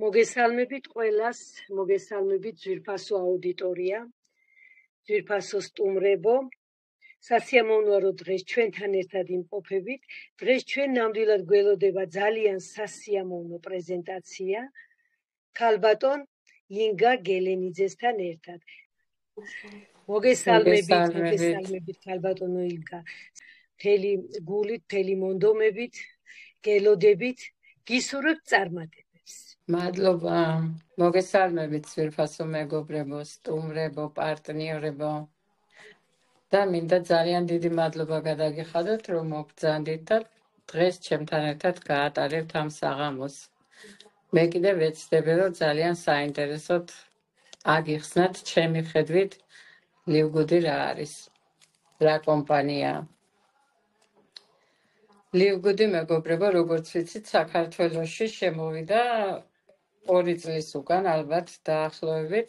მოგესალმებით ყველას, მოგესალმებით ძვირფასო აუდიტორია, ძვირფასო სტუმრებო. სასიამოვნოა, რომ დღეს ჩვენთან ერთად იმყოფებით. დღეს ჩვენ ნამდვილად გველოდება ძალიან სასიამოვნო პრეზენტაცია ქალბატონ ინგა გელენიძესთან ერთად. მოგესალმებით ქალბატონო ინგა. მთელი გულით, მთელი მონდომებით, გელოდებით გისურვებთ წარმატებებს. მადლობა. მოგესალმებით ძვირფასო მეგობრებო, სტუმრებო, პარტნიორებო. და მინდა ძალიან დიდი მადლობა გადაგიხადოთ, რომ მოგბრძანდით და დღეს ჩემთან ერთად გაატარებთ ამ საღამოს. მე კიდევ ვეცდები, რომ ძალიან საინტერესოდ აგიხსნათ ჩემი ხედვით ლივგუდი რა არის, რა კომპანიაა. ლივგუდი მეგობრებო, როგორც ვიცით, საქართველოში შემოვიდა 2 წლის უკან, ალბათ დაახლოებით,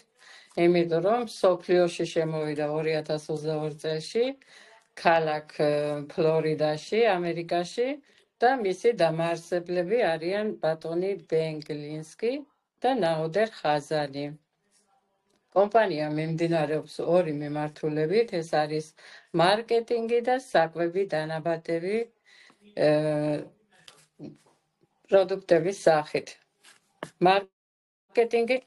იმიტომ რომ მსოფლიოში შემოვიდა 2022 წელში, ქალაქ ფლორიდაში, ამერიკაში და მისი დამაარსებლები არიან ბატონი ბენ გლინსკი და ნაოდერ ხაზანი. კომპანია მიმდინარეობს 2 მიმართულებით, ეს არის მარკეტინგი და საკვები დანაბადები პროდუქტების სახით. მარკეტინგი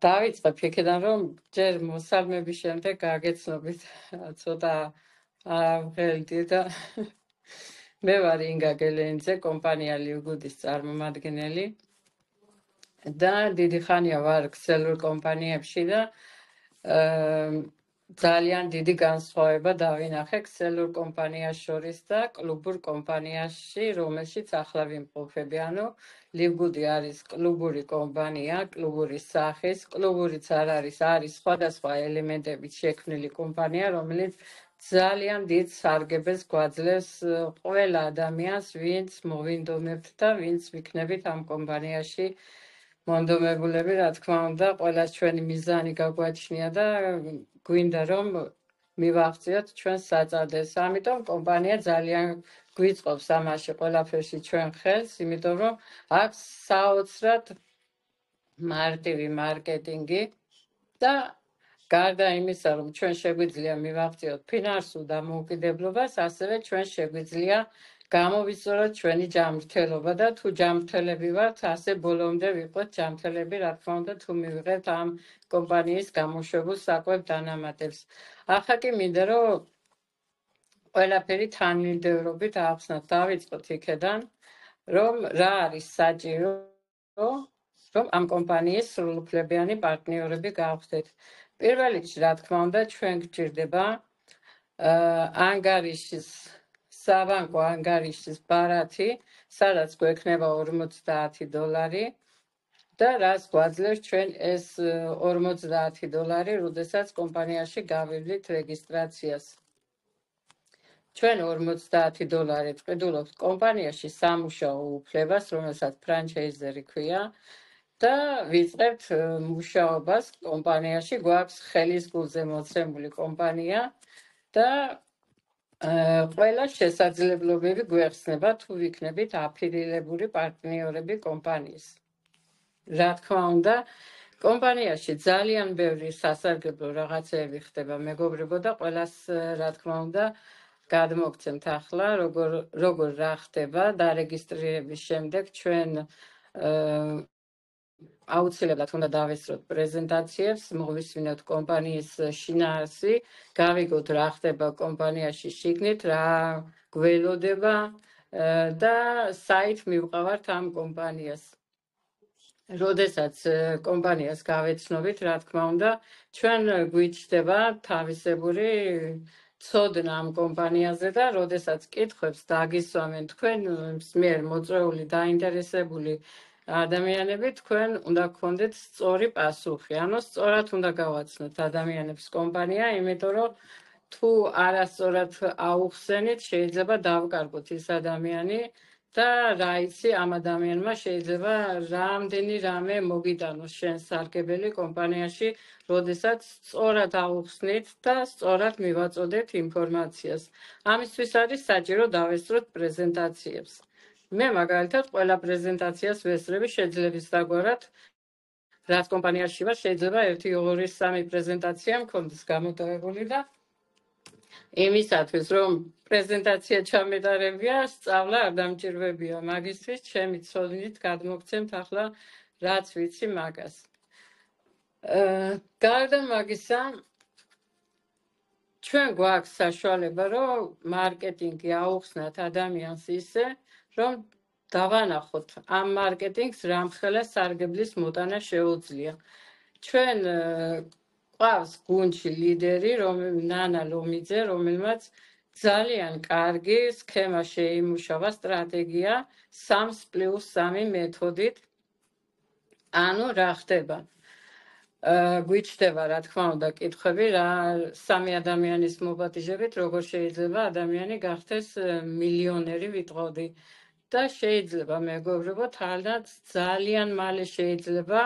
დავიწყებ იქიდან, რომ ჯერ მოსალმების შემდეგ გაგეცნობით ცოტა აღელდი და მე ვარ ინგა გელენიძე, კომპანია ლივგუდის წარმომადგენელი და დიდი ხანია ვარ ქსელურ კომპანიებში და ძალიან დიდი განსხვავება დავინახე ქსელურ კომპანიას შორის და კლუბურ კომპანიაში, რომელშიც ახლა ვიმყოფები. ანუ ლივგუდი არის კლუბური კომპანია, კლუბური სახის, კლუბურიც არ არის სხვადასხვა ელემენტებით შექმნილი კომპანია, რომელიც ძალიან დიდ სარგებელს გვაძლევს ყველა ადამიანს, ვინც მოვინდომებთ და ვინც ვიქნებით ამ კომპანიაში მონდომებულები, რა თქმა უნდა, ყველას ჩვენი მიზანი გაგვაჩნია და გვინდა რომ მივაღწიოთ ჩვენს საწადეს. ამიტომ კომპანია ძალიან გვიწყობს ამაში ყველაფერში ჩვენ ხელს, იმიტომ რომ აქვს საოცრად მარტივი მარკეტინგი და გარდა იმისა, რომ ჩვენ შეგვიძლია მივაღწიოთ ფინანსურ დამოუკიდებლობას, ასევე ჩვენ შეგვიძლია გამოვიწოროთ ჩვენი ჯანმრთელობა და თუ ჯანმრთელები ვართ, ასე ბოლომდე ვიყოთ ჯანმრთელები, რა თქმა უნდა, თუ მივიღებთ ამ კომპანიის გამოშვებულ საკვებ დანამატებს. ახლა კი მინდა რომ ყველაფერი თანმიმდევრობით აახსნათ. დავიწყოთ იქედან, რომ რა არის საჭირო, რომ ამ კომპანიის სრულუფლებიანი პარტნიორები გავხდეთ. პირველ რიგში, რა თქმა უნდა, ჩვენ გვჭირდება ანგარიშის საბანკო ანგარიშის ბარათი, სადაც გვექნება $50 და რას გვაძლევს ჩვენ ეს $50, როდესაც კომპანიაში გავივლით რეგისტრაციას. ჩვენ $50 ვყიდულობთ კომპანიაში სამუშაო უფლებას, რომელსაც ფრანჩაიზერი ქვია და ვიწყებთ მუშაობას კომპანიაში, გვაქვს ხელის გულზე მოცემული კომპანია და ყველა შესაძლებლობები გვეხსნება თუ ვიქნებით აფილირებული პარტნიორები კომპანიის. რა თქმა უნდა, კომპანიაში ძალიან ბევრი სასარგებლო რაღაცეები ხდება მეგობრებო და ყველას რა თქმა უნდა გადმოგცემთ ახლა როგორ რა ხდება დარეგისტრირების შემდეგ ჩვენ აუცილებლად უნდა დავესწროთ პრეზენტაციებს, მოვისმინოთ კომპანიის შინაარსი, გავიგოთ რა ხდება კომპანიაში შიგნით, რა გველოდება და საით მივყავართ ამ კომპანიას. როდესაც კომპანიას გავეცნობით, რა თქმა უნდა, ჩვენ გვიჩნდება თავისებური ცოდნა ამ კომპანიაზე და როდესაც კითხვებს დაგისვამენ თქვენ მიერ მოწვეული დაინტერესებული ადამიანები, თქვენ უნდა გქონდეთ სწორი პასუხი. ანუ სწორად უნდა გავაცნოთ ადამიანებს კომპანია, იმიტომ რომ თუ არასწორად აუხსენით, შეიძლება დავკარგოთ ის ადამიანი და რა იცი ამ ადამიანმა შეიძლება რამდენი რამე მოგიტანოს შენ სარგებელი კომპანიაში, როდესაც სწორად აუხსნით და სწორად მივაწოდეთ ინფორმაციას. ამისთვის არის საჭირო დავესწროთ პრეზენტაციებს. მე მაგალითად ყველა პრეზენტაციას ვესწრები შეძლებისდაგვარად, რაც კომპანიაში ვარ, შეიძლება 1-2-3 პრეზენტაცია მქონდეს გამოტოვებული და იმისათვის, რომ პრეზენტაცია ჩამეტარებია, სწავლა არ დამჭირვებია. მაგისთვის ჩემი ცოდნით გადმოგცემთ ახლა რაც ვიცი მაგას. გარდა მაგისა, ჩვენ გვაქვს საშუალება, რომ მარკეტინგი აუხსნათ ადამიანს ისე, რომ დავანახოთ ამ მარკეტინგს რამხელა სარგებლის მოტანა შეუძლია. ჩვენ ყავს გუნდში ლიდერი, ნანა ლომიძე, რომელმაც ძალიან კარგი სქემა შეიმუშავა, სტრატეგია 3+3 მეთოდით. ანუ რა ხდება? გვიჩნდება რა თქმა უნდა კითხვები, რა სამი ადამიანის მოპატიჟებით როგორ შეიძლება ადამიანი გახდეს მილიონერი ვიტყოდი. და შეიძლება მეგობრებო, თალაც ძალიან მალე შეიძლება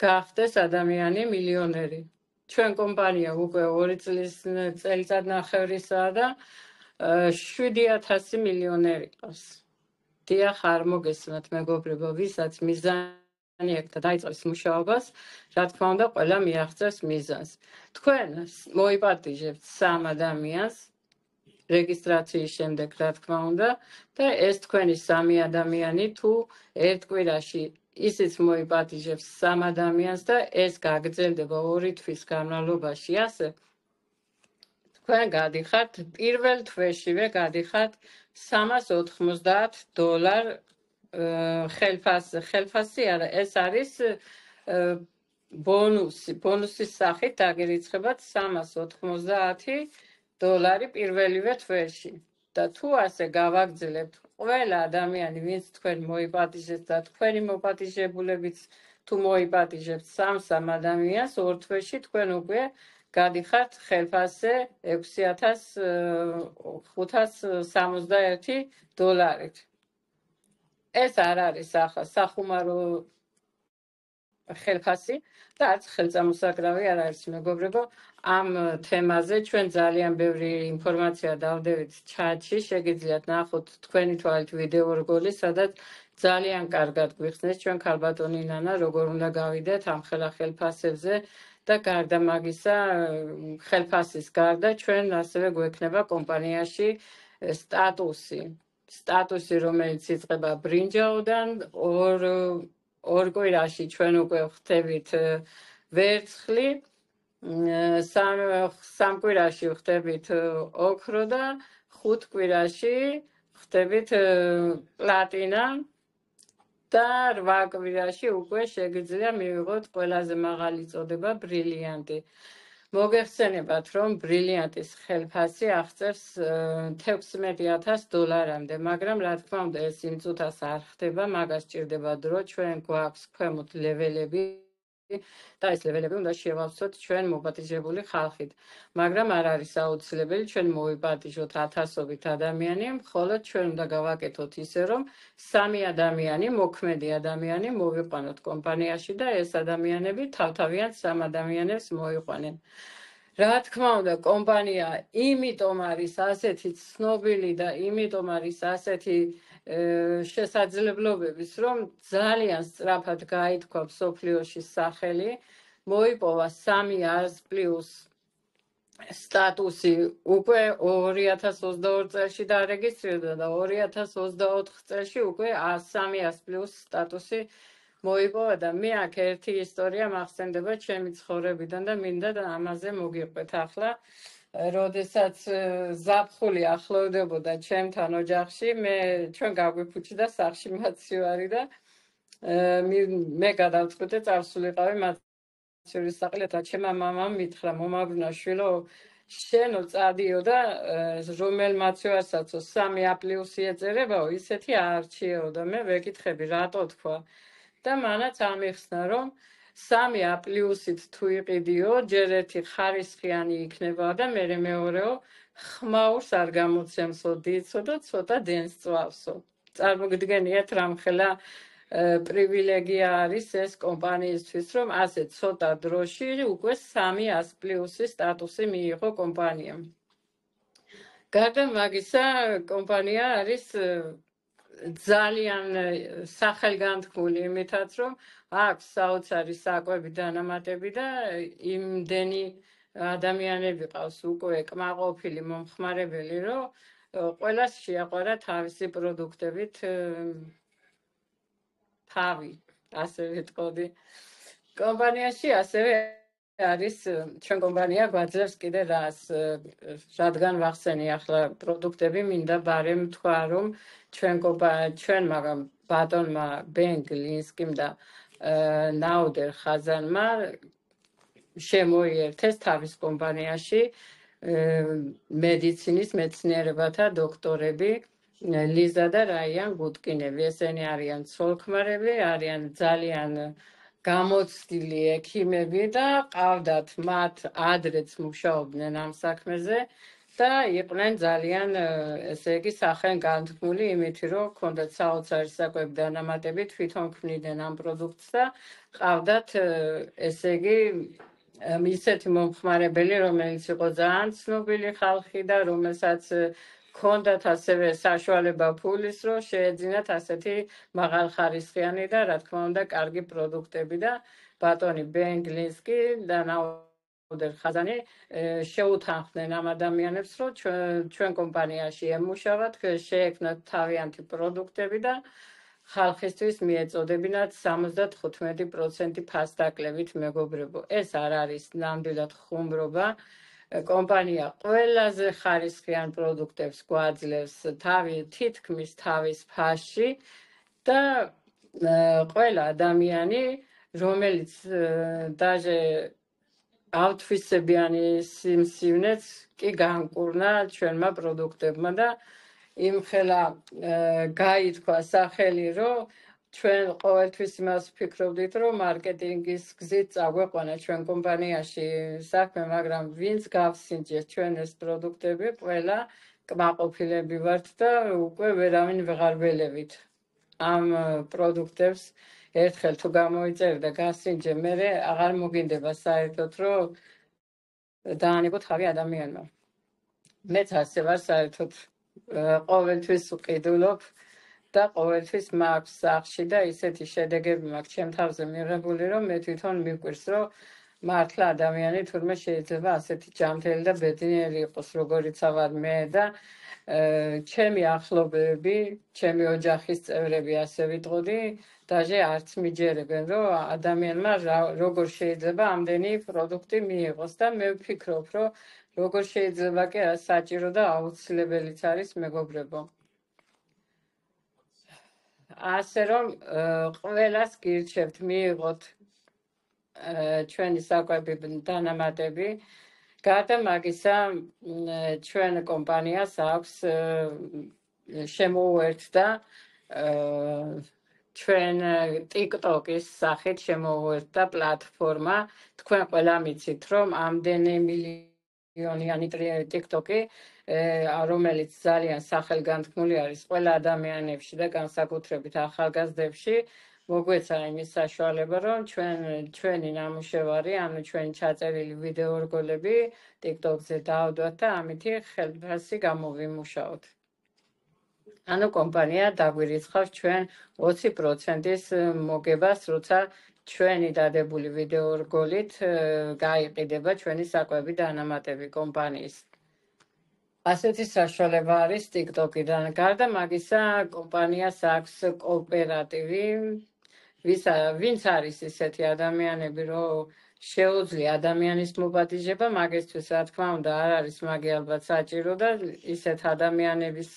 გახდეს ადამიანი მილიონერი. ჩვენ კომპანია უკვე 2 წელიწადნახევრისაა და 7,000 მილიონერი ყავს. დიახ, არ მოგესმათ მეგობრებო, ვისაც მიზანი აქვს და დაიწყებს მუშაობას, რა თქმა უნდა, ყველა მიაღწევს მიზანს. თქვენ მოიპატიჟებთ 3 ადამიანს რეგისტრაციის შემდეგ, რა თქმა უნდა, და ეს თქვენი 3 ადამიანი თუ ერთ კვირაში ისიც მოიპატიჟებს 3 ადამიანს და ეს გაგრძელდება 2 თვის განმავლობაში, ასე თქვენ გადიხართ პირველ თვეშივე გადიხართ $390 ხელფასი არა, ეს არის ბონუსის სახით დაგირიცხებათ $390 პირველივე თვეში. და თუ ასე გავაგრძელებთ, ყველა ადამიანი, ვინც თქვენ მოიპატიჟებთ და თქვენი მოპატიჟებულებიც თუ მოიპატიჟებთ 3 ადამიანს, 2 თვეში თქვენ უკვე გადიხართ ხელფასზე $6,561. ეს არ არის ახლა სახუმარო ხელფასი და არც ხელწამოსაკრავი არ არის მეგობრებო. ამ თემაზე ჩვენ ძალიან ბევრი ინფორმაცია დავდებით ჩატში, შეგიძლიათ ნახოთ თქვენი თვალით ვიდეო რგოლი, სადაც ძალიან კარგად გვიხსნეს ჩვენ ქალბატონი ნანა როგორ უნდა გავიდეთ ამ ხელფასებზე და გარდა მაგისა ხელფასის გარდა ჩვენ ასევე გვექნება კომპანიაში სტატუსი, რომელიც იწყება ბრინჯაოდან, ორ კვირაში ჩვენ უკვე ვხდებით ვერცხლი, 3 კვირაში ვხდებით ოქრო და 5 კვირაში ვხდებით პლატინა და 8 კვირაში უკვე შეგიძლია მივიღოთ ყველაზე მაღალი წოდება ბრილიანტი. მოგეხსენებათ, რომ ბრილიანტის ხელფასი აღწევს $16,000-მდე, მაგრამ რა თქმა უნდა ეს იმ წუთას არ ხდება, მაგას სჭირდება დრო, ჩვენ გვაქვს ქვემოთ ლეველები და ეს ლეველები უნდა შევავსოთ ჩვენ მოპატიჟებული ხალხით. მაგრამ არ არის აუცილებელი ჩვენ მოვიპატიჟოთ 1000-ობით ადამიანი, მხოლოდ ჩვენ უნდა გავაკეთოთ ისე, რომ 3 ადამიანი, მოქმედი ადამიანი მოვიყვანოთ კომპანიაში და ეს ადამიანები თავთავიან 3 ადამიანებს მოიყვანენ. რა თქმა უნდა, კომპანია იმიტომ არის ასეთი ცნობილი და იმიტომ არის ასეთი შესაძლებლობების, რომ ძალიან სწრაფად გაითქვა მსოფლიოში სახელი, მოიპოვა 300+ სტატუსი უკვე 2022 წელში დარეგისტრირდა და 2024 წელში უკვე 300+ სტატუსი მოიპოვა და მე აქ ერთი ისტორია მახსენდება ჩემი ცხოვრებიდან და მინდა ამაზე მოგიყვეთ ახლა. როდესაც ზაფხული ახლოვდებოდა ჩემთან ოჯახში, ჩვენ გაგვიფუჭდა სახლში მაცივარი და მე გადავწყვიტე წავსულიყავი მაცივრის სახლი და ჩემმა მამამ მითხრა, მომაბრუნა შვილო, შენო წადიო და რომელ მაცივარსაცო 3A+ ეწერებაო, ისეთი აარჩიეო და მე ვეკითხები, რატო თქვა? და მანაც ამიხსნა, რომ 3A+-ით თუ იყიდიო, ჯერ ერთი ხარისხიანი იქნება და მერე მეორეო ხმაურს არ გამოცემსო, დიცო და ცოტა დენს წვავსო. წარმოგიდგენიათ რამხელა პრივილეგია არის ეს კომპანიისთვის, რომ ასე ცოტა დროში უკვე 300+ სტატუსი მიიღო კომპანიამ. გარდა მაგისა, კომპანია არის ძალიან სახელგანთქმული იმითაც, რომ აქვს საოცარი საკვები დანამატები და იმდენი ადამიანები ყავს უკვე კმაყოფილი მომხმარებელი, რომ ყველას შეაყვარა თავისი პროდუქტებით თავი, ასე ვიტყოდი. კომპანიაში ასევე არის ჩვენ კომპანია გვაძლევს კიდე რას, რადგან ვახსენი ახლა პროდუქტები მინდა ბარემ თქვა, რომ ჩვენ მაგრამ ბატონმა ბენ გლინსკიმ და ნაუდერ ხაზანმა შემოიერთეს თავის კომპანიაში მედიცინის მეცნიერებათა დოქტორები ლიზა და რაიან გუტკინები. ესენი არიან ცოლ-ქმარები, არიან ძალიან გამოცდილი ექიმები და ყავდათ მათ ადრეც მუშაობდნენ ამ საქმეზე და იყვნენ ძალიან ესე იგი სახელგანთქმული იმითი, რომ ჰქონდათ საოცარი საკვები დანამატები, თვითონ ქმნიდნენ ამ პროდუქტს და ყავდათ ესე იგი ისეთი მომხმარებელი, რომელიც იყო ძალიან ცნობილი ხალხი და რომელსაც ჰქონდათ ასევე საშუალება ფულის, რომ შეეძინათ ასეთი მაღალხარისხიანი და რა თქმა უნდა კარგი პროდუქტები და ბატონი ბენ გლინსკი და ნაუდერ ხაზანი შეუთანხმდნენ ამ ადამიანებს, რომ ჩვენ კომპანიაში ემუშავათ, შეექმნათ თავიანთი პროდუქტები და ხალხისთვის მიეწოდებინათ 75% ფასდაკლებით მეგობრებო. ეს არ არის ნამდვილად ხუმრობა. კომპანია ყველაზე ხარისხიან პროდუქტებს გვაძლევს თითქმის თავის ფასში და ყველა ადამიანი, რომელიც დაჟე ავთვისებიანი სიმსივნეც კი განკურნა ჩვენმა პროდუქტებმა და იმხელა გაითქვა სახელი, რომ ჩვენ ყოველთვის იმას ვფიქრობდით, რომ მარკეტინგის გზით წაგვეყვანა ჩვენ კომპანიაში საქმე, მაგრამ ვინც გავსინჯეს ჩვენ ეს პროდუქტები, ყველა კმაყოფილები ვართ და უკვე ვერავინ ვეღარ ველევით ამ პროდუქტებს. ერთხელ თუ გამოიწერ და გასინჯე, მერე აღარ მოგინდება საერთოდ, რომ დაანებო თავი ადამიანმა. მეც ასე ვარ საერთოდ ყოველთვის ვყიდულობ და ყოველთვის მაქვს სახში და ისეთი შედეგები მაქვს ჩემ თავზე მიღებული, რომ მე თვითონ მიგვირს, რომ მართლა ადამიანი თურმე შეიძლება ასეთი ჯანმრთელი და ბედნიერი იყოს, როგორიც ვარ მე და ჩემი ახლობლები, ჩემი ოჯახის წევრები, ასე ვიტყოდი, დაჟე არც მიჯერებენ, რომ ადამიანმა როგორ შეიძლება ამდენი პროდუქტი მიიღოს და მე ვფიქრობ, რომ როგორ შეიძლება კი არა საჭირო და აუცილებელიც არის მეგობრებო. ასე რომ ყველას გირჩევთ მიიღოთ ჩვენი საკვები დანამატები. გარდა მაგისა, ჩვენ კომპანიას აქვს შემოუერთდა ჩვენ TikTok-ის სახით შემოუერთდა პლატფორმა. თქვენ ყველა მიცით, რომ ამდენი მილიონიანი TikTok-ი, რომელიც ძალიან სახელგანთქმული არის ყველა ადამიანებში და განსაკუთრებით ახალგაზრდებში, მოგვეცა იმის საშუალება, რომ ჩვენი ნამუშევარი, ანუ ჩვენი ჩაწერილი ვიდეო რგოლები TikTok-ზე დავდოთ და ამითი ხელფასი გამოვიმუშაოთ. ანუ კომპანია დაგვირიცხავს ჩვენ 20%-ის მოგებას, როცა ჩვენი დადებული ვიდეო რგოლით გაიყიდება ჩვენი საკვები დანამატები კომპანიის. ასეთი საშუალება არის TikTok-დან. გარდა მაგისა, კომპანიას აქვს კოოპერატივი, ვინც არის ისეთი ადამიანები, რომ შეუძლია ადამიანის მოპატიჟება, მაგისთვის რა თქმა უნდა არ არის მაგი ალბათ საჭირო და ისეთ ადამიანების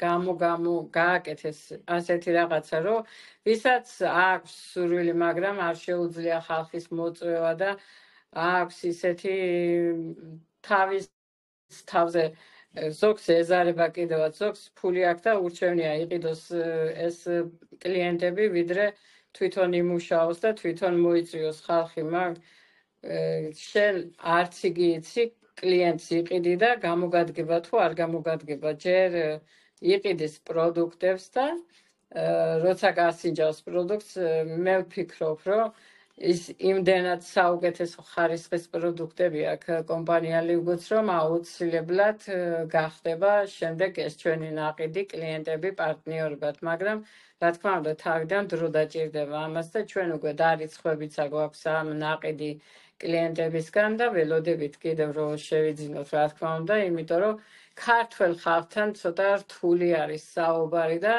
გამო გააკეთეს ასეთი რაღაცა, რომ ვისაც აქვს სურვილი, მაგრამ არ შეუძლია ხალხის მოწვევა და აქვს ისეთი თავის თავზე ზოგს ეზარება კიდევაც, ზოგს ფული აქვს და ურჩევნია იყიდოს ეს კლიენტები, ვიდრე თვითონ იმუშაოს და თვითონ მოიწვიოს ხალხი, შენ არც იგი იცი, კლიენტს იყიდი და გამოგადგება თუ არ გამოგადგება, ჯერ იყიდის პროდუქტებს და როცა გასინჯავს პროდუქტს, მე ვფიქრობ, რომ ის იმდენად საუკეთესო ხარისხის პროდუქტები აქვს კომპანია ლივგუდს, რომ აუცილებლად გახდება შემდეგ ეს ჩვენი ნაყიდი კლიენტები პარტნიორებად, მაგრამ რა თქმა უნდა თავიდან დრო დაჭირდება ამას და ჩვენ უკვე დარიცხვებიცა გვაქვს ამ ნაყიდი კლიენტებისგან და ველოდებით კიდევ რომ შევიძინოთ რა თქმა უნდა, იმიტომ რომ ქართველ ხალხთან ცოტა რთული არის საუბარი და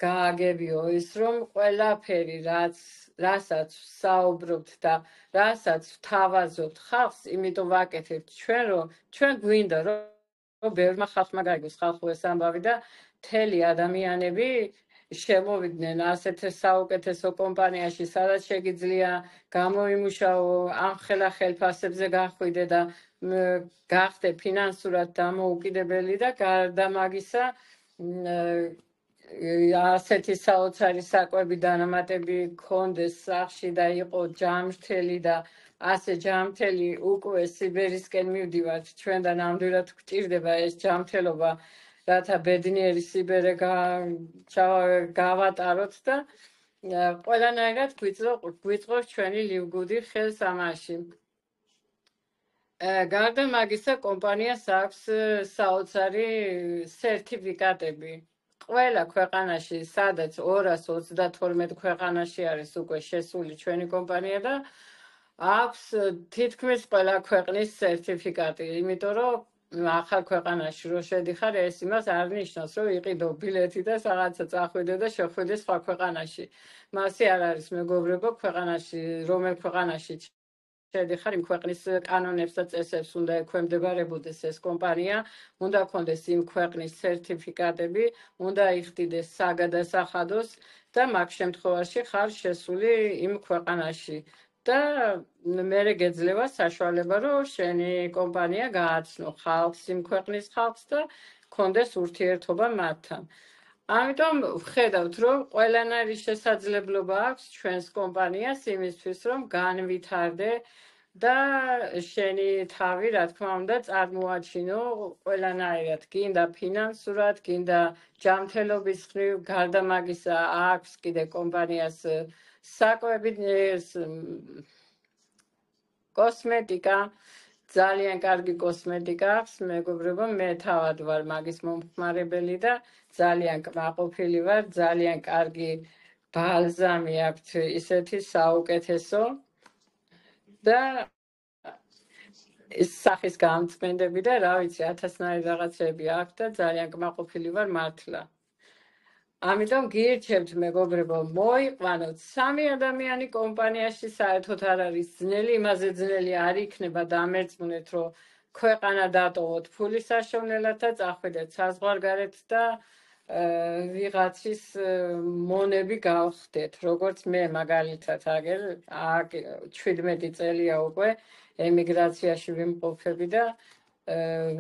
გააგებიო ის რომ ყველაფერი რასაც საუბრობთ და რასაც ვთავაზობთ ხალხს, იმიტომ ვაკეთებთ ჩვენ რომ ჩვენ გვინდა რომ ბევრმა ხალხმა გაიგოს ხალხო ეს ამბავი და მთელი ადამიანები შემოვიდნენ ასეთ საუკეთესო კომპანიაში, სადაც შეგიძლია გამოიმუშაო, ამხელა ხელფასებზე გახვიდე და გახდე ფინანსურად დამოუკიდებელი და გარდა მაგისა ასეთი საოცარი საკვები დანამატები გქონდეს სახში და იყო ჯამრთელი და ასე ჯამრთელი უკვე სიბერისკენ მივდივართ, ჩვენ და ნამდვილად გვჭირდება ეს ჯამრთელობა, რათა ბედნიერი სიბერე გავატაროთ და ყველანაირად გვიწყობს ჩვენი ლივგუდი ხელს ამაში. გარდა მაგისა კომპანიას აქვს საოცარი სერტიფიკატები. ყველა ქვეყანაში, სადაც 232 ქვეყანაში არის უკვე შესული ჩვენი კომპანია და აქვს თითქმის ყველა ქვეყნის სერტიფიკატი, იმიტომ რომ ახალ ქვეყანაში რო შედიხარ, ეს იმას არ ნიშნავს, რომ იყიდო ბილეთი და რაღაცა წახვიდე და შეხვიდე სხვა ქვეყანაში. მასე არ არის მეგობრებო, ქვეყანაში, რომელ ქვეყანაში შედიხარ, იმ ქვეყნის კანონებს და წესებს უნდა ექვემდებარებოდეს ეს კომპანია, უნდა გქონდეს იმ ქვეყნის სერტიფიკატები, უნდა იხდიდეს საგადასახადოს და მაგ შემთხვევაში ხარ შესული იმ ქვეყანაში. და მერე გეძლევა საშუალება, რომ შენი კომპანია გააცნო ხალხს, იმ ქვეყნის ხალხს და გქონდეს ურთიერთობა მათთან. ამიტომ ვხედავთ, რომ ყველანაირი შესაძლებლობა აქვს ჩვენს კომპანიას იმისთვის, რომ განვითარდე და შენი თავი, რა თქმა უნდა, წარმოაჩინო ყველანაირად, გინდა ფინანსურად, გინდა ჯანმრთელობის ხრივ, გარდა მაგისა აქვს კიდე კომპანიას საკვები, კოსმეტიკა, ძალიან კარგი კოსმეტიკა აქვს, მეგობრებო, მე თავად ვარ მაგის მომხმარებელი და ძალიან კმაყოფილი ვარ, ძალიან კარგი ბალზამი აქვს ისეთი საუკეთესო და სახის გამწმენდები და რა ვიცი, 1000-ნაირი რაღაცები აქვს და ძალიან კმაყოფილი ვარ მართლა. ამიტომ გირჩევთ მეგობრებო, მოიყვანოთ 3 ადამიანი კომპანიაში, საერთოდ არ არის ძნელი, იმაზე ძნელი არ იქნება დამერწმუნეთ, რომ ქვეყანა დატოვოთ ფულის საშოვნელად და წახვიდეთ საზღვარგარეთ და ვიღაცის მონები გავხდეთ, როგორც მე მაგალითად აგერ 17 წელია უკვე ემიგრაციაში ვიმყოფები და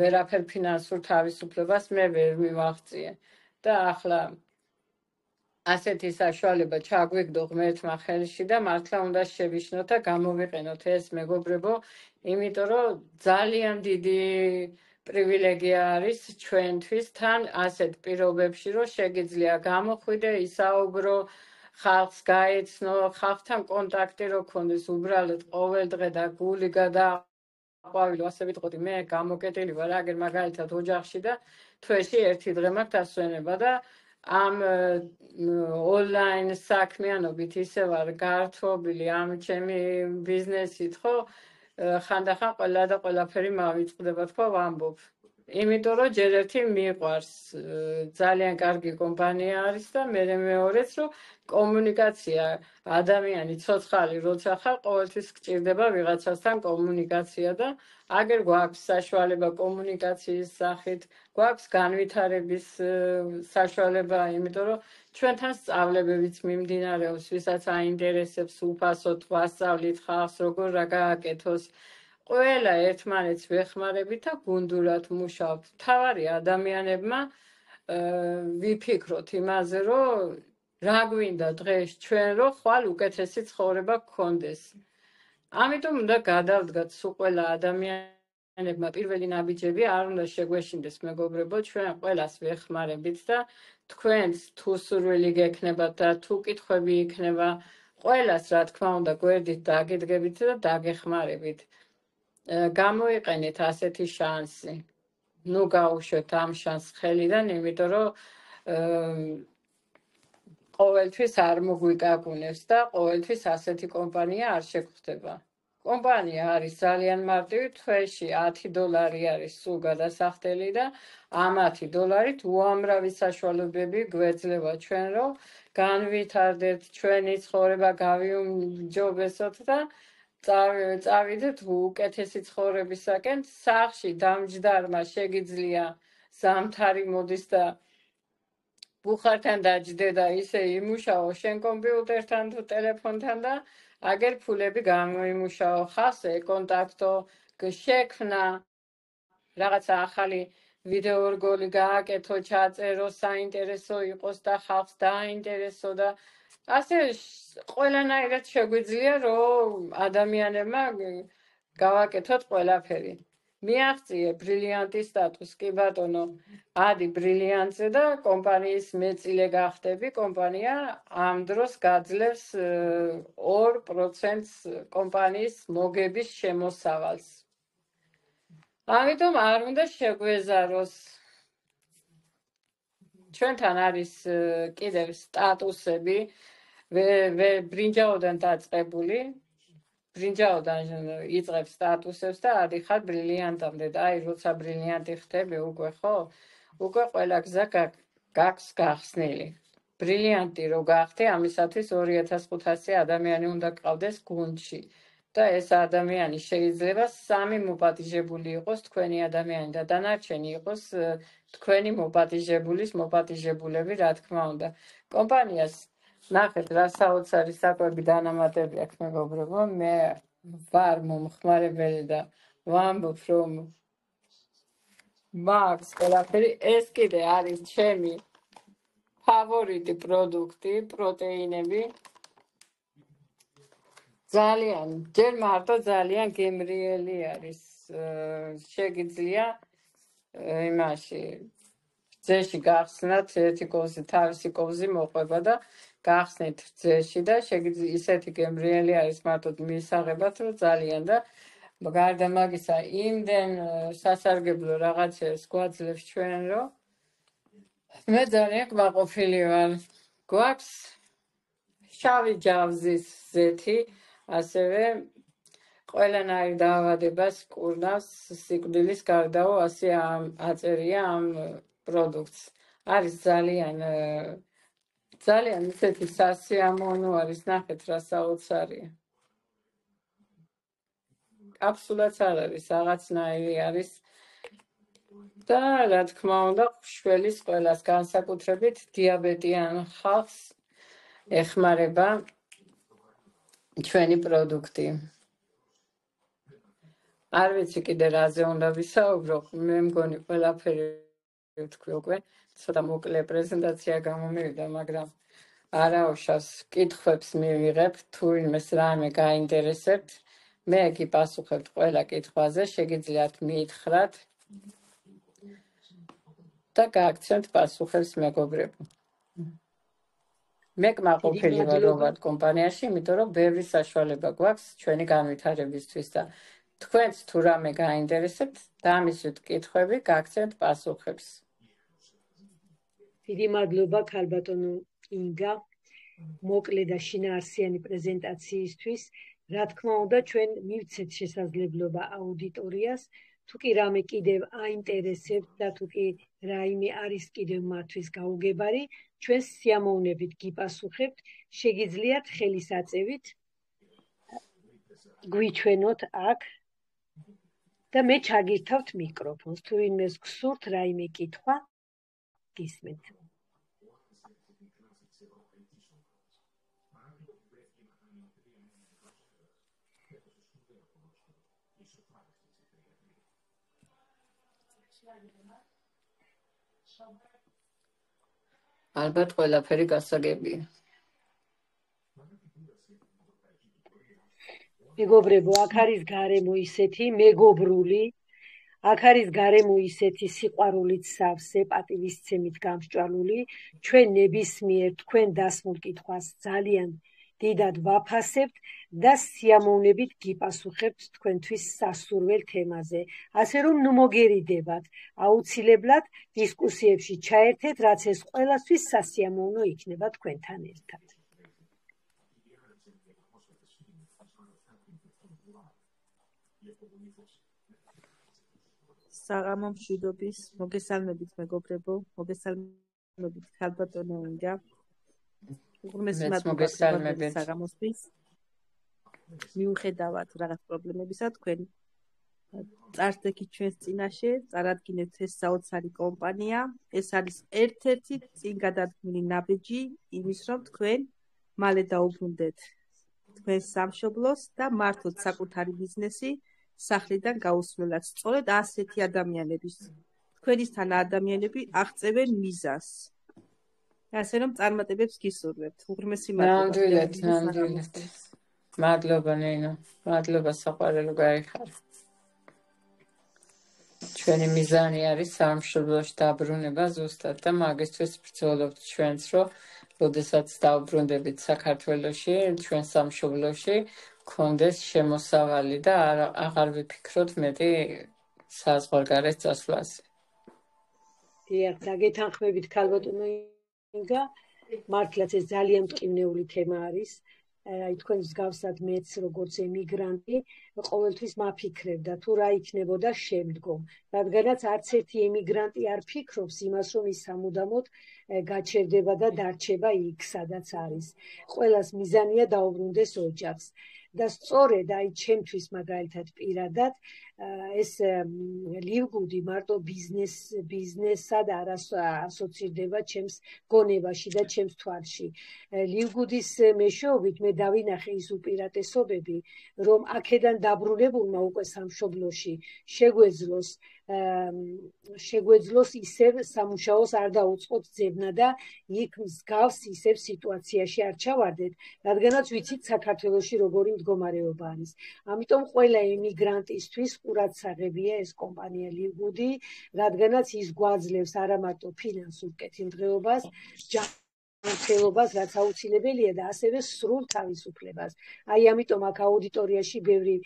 ვერაფერ ფინანსურ თავისუფლებას მე ვერ მივაღწიე და ახლა ასეთი საშუალება ჩაგვიგდო ღმერთმა ხელში და მართლა უნდა შევიშნოთ და გამოვიყენოთ ეს მეგობრებო, იმიტომ რომ ძალიან დიდი პრივილეგია არის ჩვენთვის თან ასეთ პირობებში, რომ შეგიძლია გამოხვიდე, ისაუბრო, ხალხს გაეცნო, ხალხთან კონტაქტი რო გქონდეს უბრალოდ ყოველდღე და გული გადააყვავილო, ასე ვიტყოდი, მე გამოკეტილი ვარ აგერ მაგალითად ოჯახში და თვეში ერთი დღე მაქვს დასვენება და ამ ონლაინ საქმიანობით ისე ვარ გართობილი ამ ჩემი ბიზნესით, ხო, ხანდახან ყველა და ყველაფერი მავიწყდება, თქო, ვამბობ. იმიტომ რომ ჯერ ერთი მიყვარს, ძალიან კარგი კომპანია არის და მეორეც რომ კომუნიკაცია, ადამიანი ცოცხალი როცა ხარ, ყოველთვის გჭირდება ვიღაცასთან კომუნიკაცია და აგერ გვაქვს საშუალება კომუნიკაციის სახით, გვაქვს განვითარების საშუალება, იმიტომ რომ ჩვენთან სწავლებებიც მიმდინარეობს, ვისაც აინტერესებს უფასოდ ვასწავლით ხალხს, როგორ რა გააკეთოს. ყველა ერთმანეთს ვეხმარებით და გუნდურად მუშაობთ. თავარი ადამიანებმა ვიფიქროთ იმაზე, რომ რა გვინდა დღეს ჩვენ, რომ ხვალ უკეთესი ცხოვრება გქონდეს. ამიტომ უნდა გადავდგათ სულ ყველა ადამიანებმა პირველი ნაბიჯები არ უნდა შეგვეშინდეს მეგობრებო, ჩვენ ყველას ვეხმარებით და თქვენს თუ სურვილი გექნებათ და თუ კითხვები იქნება, ყველას რა თქმა უნდა გვერდით დაგიდგებით და დაგეხმარებით. გამოიყენეთ ასეთი შანსი. ნუ გაუშვეთ ამ შანსს ხელიდან, იმიტომ რომ ყოველთვის არ მოგვიკაკუნებს და ყოველთვის ასეთი კომპანია არ შეგხვდება. კომპანია არის ძალიან მარტივი, თვეში $10 არის სულ გადასახდელი და ამ $10 უამრავი საშუალებები გვეძლევა ჩვენ, რომ განვითარდეთ ჩვენი ცხოვრება, გავიუმჯობესოთ და წავიდეთ უკეთესი ცხოვრებისაკენ. სახლში დამჯდარმა შეგიძლია ზამთარი მოდის და ბუხართან დაჯდე და ისე იმუშაო შენ კომპიუტერთან თუ ტელეფონთან და აგერ ფულები გამოიმუშაო, ხალხს ეკონტაქტო, შექმნა რაღაცა ახალი ვიდეო რგოლი გააკეთო, ჩაწერო, საინტერესო იყოს და ხალხს დააინტერესო და ასე ყველანაირად შეგვიძლია, რომ ადამიანებმა გავაკეთოთ ყველაფერი. მიაღწიე ბრილიანტის სტატუსს, კი ბატონო, ადი ბრილიანტზე და კომპანიის მეწილე გახდები. კომპანია ამ დროს გაძლევს 2% კომპანიის მოგების შემოსავალს. ამიტომ არ უნდა შეგვეზაროს. ჩვენთან არის კიდევ სტატუსები, ბრინჯაოდან დაწყებული. ბრინჯაოდან იწყებ სტატუსებს და ადიხარ ბრილიანტამდე და აი როცა ბრილიანტი ხდები უკვე ხო? უკვე ყველა გზა გაქვს გახსნილი. ბრილიანტი რო გახდე, ამისათვის 2500 ადამიანი უნდა გყავდეს გუნდში. და ეს ადამიანი შეიძლება 3 მოპატიჟებული იყოს თქვენი ადამიანი და დანარჩენი იყოს თქვენი მოპატიჟებულის მოპატიჟებულები, რა თქმა უნდა. კომპანიას ნახეთ რა საოცარი საკვები დანამატები აქვს მეგობრებო. მე ვარ მომხმარებელი და ვამბობ, რომ მაქვს ყველაფერი. ეს კიდე არის ჩემი ფავორიტი პროდუქტი, პროტეინები. ძალიან, ჯერ მარტო ძალიან გემრიელი არის. შეგიძლია იმაში ძეში გახსნათ ერთი კოვზი, თავისი კოვზი მოყვება და გახსნით ძეში და შეგიძლია ისეთი გემრიელი არის მარტო მისაღებად, რომ ძალიან და გარდა მაგისა იმდენ სასარგებლო რაღაცებს გვაძლევს ჩვენ, რომ მე ძალიან კმაყოფილი ვარ. გვაქვს შავი ჯავზის ზეთი, ასევე ყველანაირ დაავადებას კურნავს სიკვდილის გარდაო, ასე აწერია ამ პროდუქტს. არის ძალიან ისეთი სასიამოვნო არის, ნახეთ რა საოცარია. კაფსულაც არ არის, რაღაცნაირი არის. და რა თქმა უნდა, შველის ყველას, განსაკუთრებით დიაბეტიან ხალხს ეხმარება ჩვენი პროდუქტი. არ ვიცი კიდე რაზე უნდა ვისაუბრო, მე მგონი ყველაფერი ვთქვი უკვე, ცოტა მოკლე პრეზენტაცია გამომივიდა, მაგრამ არაუშავს კითხვებს მივიღებ, თუ ვინმეს რაიმე გაინტერესებთ, მე გიპასუხებთ ყველა კითხვაზე, შეგიძლიათ მიითხრათ და გააგცემთ პასუხებს მეგობრებო. მე კმაყოფილი ვარ რომ ვარ კომპანიაში, იმიტომ რომ ბევრი საშუალება გვაქვს ჩვენი განვითარებისთვის და თქვენც თუ რამე გაინტერესებთ, დამისვით კითხვები, გააგცემთ პასუხებს. დიდი მადლობა ქალბატონო ინგა, მოკლე და შინაარსიანი პრეზენტაციისთვის. რა თქმა უნდა, ჩვენ მივცეთ შესაძლებლობა აუდიტორიას, თუ კი რამე კიდევ აინტერესებთ და თუ კი რაიმე არის კიდევ მათთვის გაუგებარი, ჩვენ სიამოვნებით გიპასუხებთ, შეგიძლიათ ხელისაწევით გვიჩვენოთ აქ და მე ჩაგირთავთ მიკროფონს, თუ ვინმეს გსურთ რაიმე კითხვა, გისმენთ. ალბათ ყველაფერი გასაგებია. მეგობრებო, აქ არის გარემო ისეთი მეგობრული, აქ არის გარემო ისეთი სიყვარულით სავსე, პატივისცემით გამსჭვალული, ჩვენ ნებისმიერ თქვენ დასმულ კითხვას ძალიან დიდად ვაფასებთ და სიამოვნებით გიპასუხებთ თქვენთვის სასურველ თემაზე. ასე რომ ნუ მოგერიდებათ, აუცილებლად დისკუსიებში ჩაერთეთ, რაც ეს ყველასთვის სასიამოვნო იქნება თქვენთან ერთად. საღამო მშვიდობის, მოგესალმებით მეგობრებო, მოგესალმებით ქალბატონო ინგა. უღრმესი მადლობა საღამოსთვის. მიუხედავად რაღაც პრობლემებისა, თქვენ წარსდექით ჩვენს წინაშე, წარადგინეთ ეს საოცარი კომპანია. ეს არის ერთ-ერთი წინ გადადგმული ნაბიჯი იმის, რომ თქვენ მალე დაუბრუნდეთ თქვენს სამშობლოს და მართოთ საკუთარი ბიზნესი სახლიდან გაუსვლელად. სწორედ ასეთი ადამიანების, თქვენისთან ადამიანები აღწევენ მიზანს. ასე რომ წარმატებებს გისურვებთ. უღრმესი მადლობა. ნამდვილად. მადლობა ნინო. მადლობა საყვარელო გაიხარა. ჩვენი მიზანი არის სამშობლოში დაბრუნება ზუსტად და მაგისთვის ბრძოლობთ ჩვენც, რომ როდესაც დავბრუნდებით საქართველოში, ჩვენ სამშობლოში გქონდეს შემოსავალი და აღარ ვიფიქროთ მეტი საზღვარგარეთ წასვლაზე. დიახ, დაგეთანხმებით ქალბატონო ინგა, მართლაც ეს ძალიან მტკივნეული თემა არის. აი თქვენ მსგავსად მეც როგორც ემიგრანტი ყოველთვის მაფიქრებ და თუ რა იქნებოდა შემდგომ, რადგანაც არც ერთი ემიგრანტი არ ფიქრობს იმას, რომ ის სამუდამოდ გაჩერდება და დარჩება იქ, სადაც არის. ყველას მიზანია დაუბრუნდეს ოჯახს. და სწორედ აი ჩემთვის მაგალითად პირადად ეს ლივგუდი მარტო ბიზნესსად არ ასოცირდება ჩემს გონებაში და ჩემს თვალში. ლივგუდის მეშვეობით მე დავინახე ის უპირატესობები, რომ აქედან დაბრუნებულმა უკვე სამშობლოში შეგვეძლოს ისევ სამუშაოს არ დაუწყოთ ძებნა და იქ მსგავს ისევ სიტუაციაში არ ჩავარდეთ, რადგანაც ვიცით საქართველოში როგორი მდგომარეობა არის. ამიტომ ყველა ემიგრანტისთვის ყურადსაღებია ეს კომპანია ლივგუდი, რადგანაც ის გვაძლევს არა მარტო ფინანსურ კეთილდღეობას, ჯანმრთელობას, რაც აუცილებელია და ასევე სრულ თავისუფლებას. აი ამიტომ აქ აუდიტორიაში ბევრი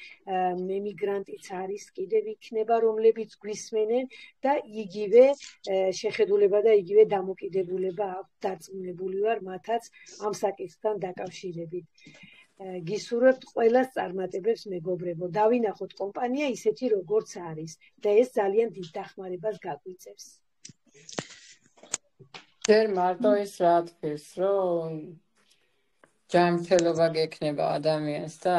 ემიგრანტიც არის, კიდევ იქნება, რომლებიც გვისმენენ და იგივე შეხედულება და იგივე დამოკიდებულება აქვს, დარწმუნებული ვარ მათაც ამ საკითხთან დაკავშირებით. გისურვებთ ყველას წარმატებებს მეგობრებო. დავინახოთ კომპანია ისეთი როგორც არის და ეს ძალიან დიდ დახმარებას გაგვიწევს. ჯერ მარტო ის რა თქოს, რომ ჯანმრთელობა გექნება ადამიანს და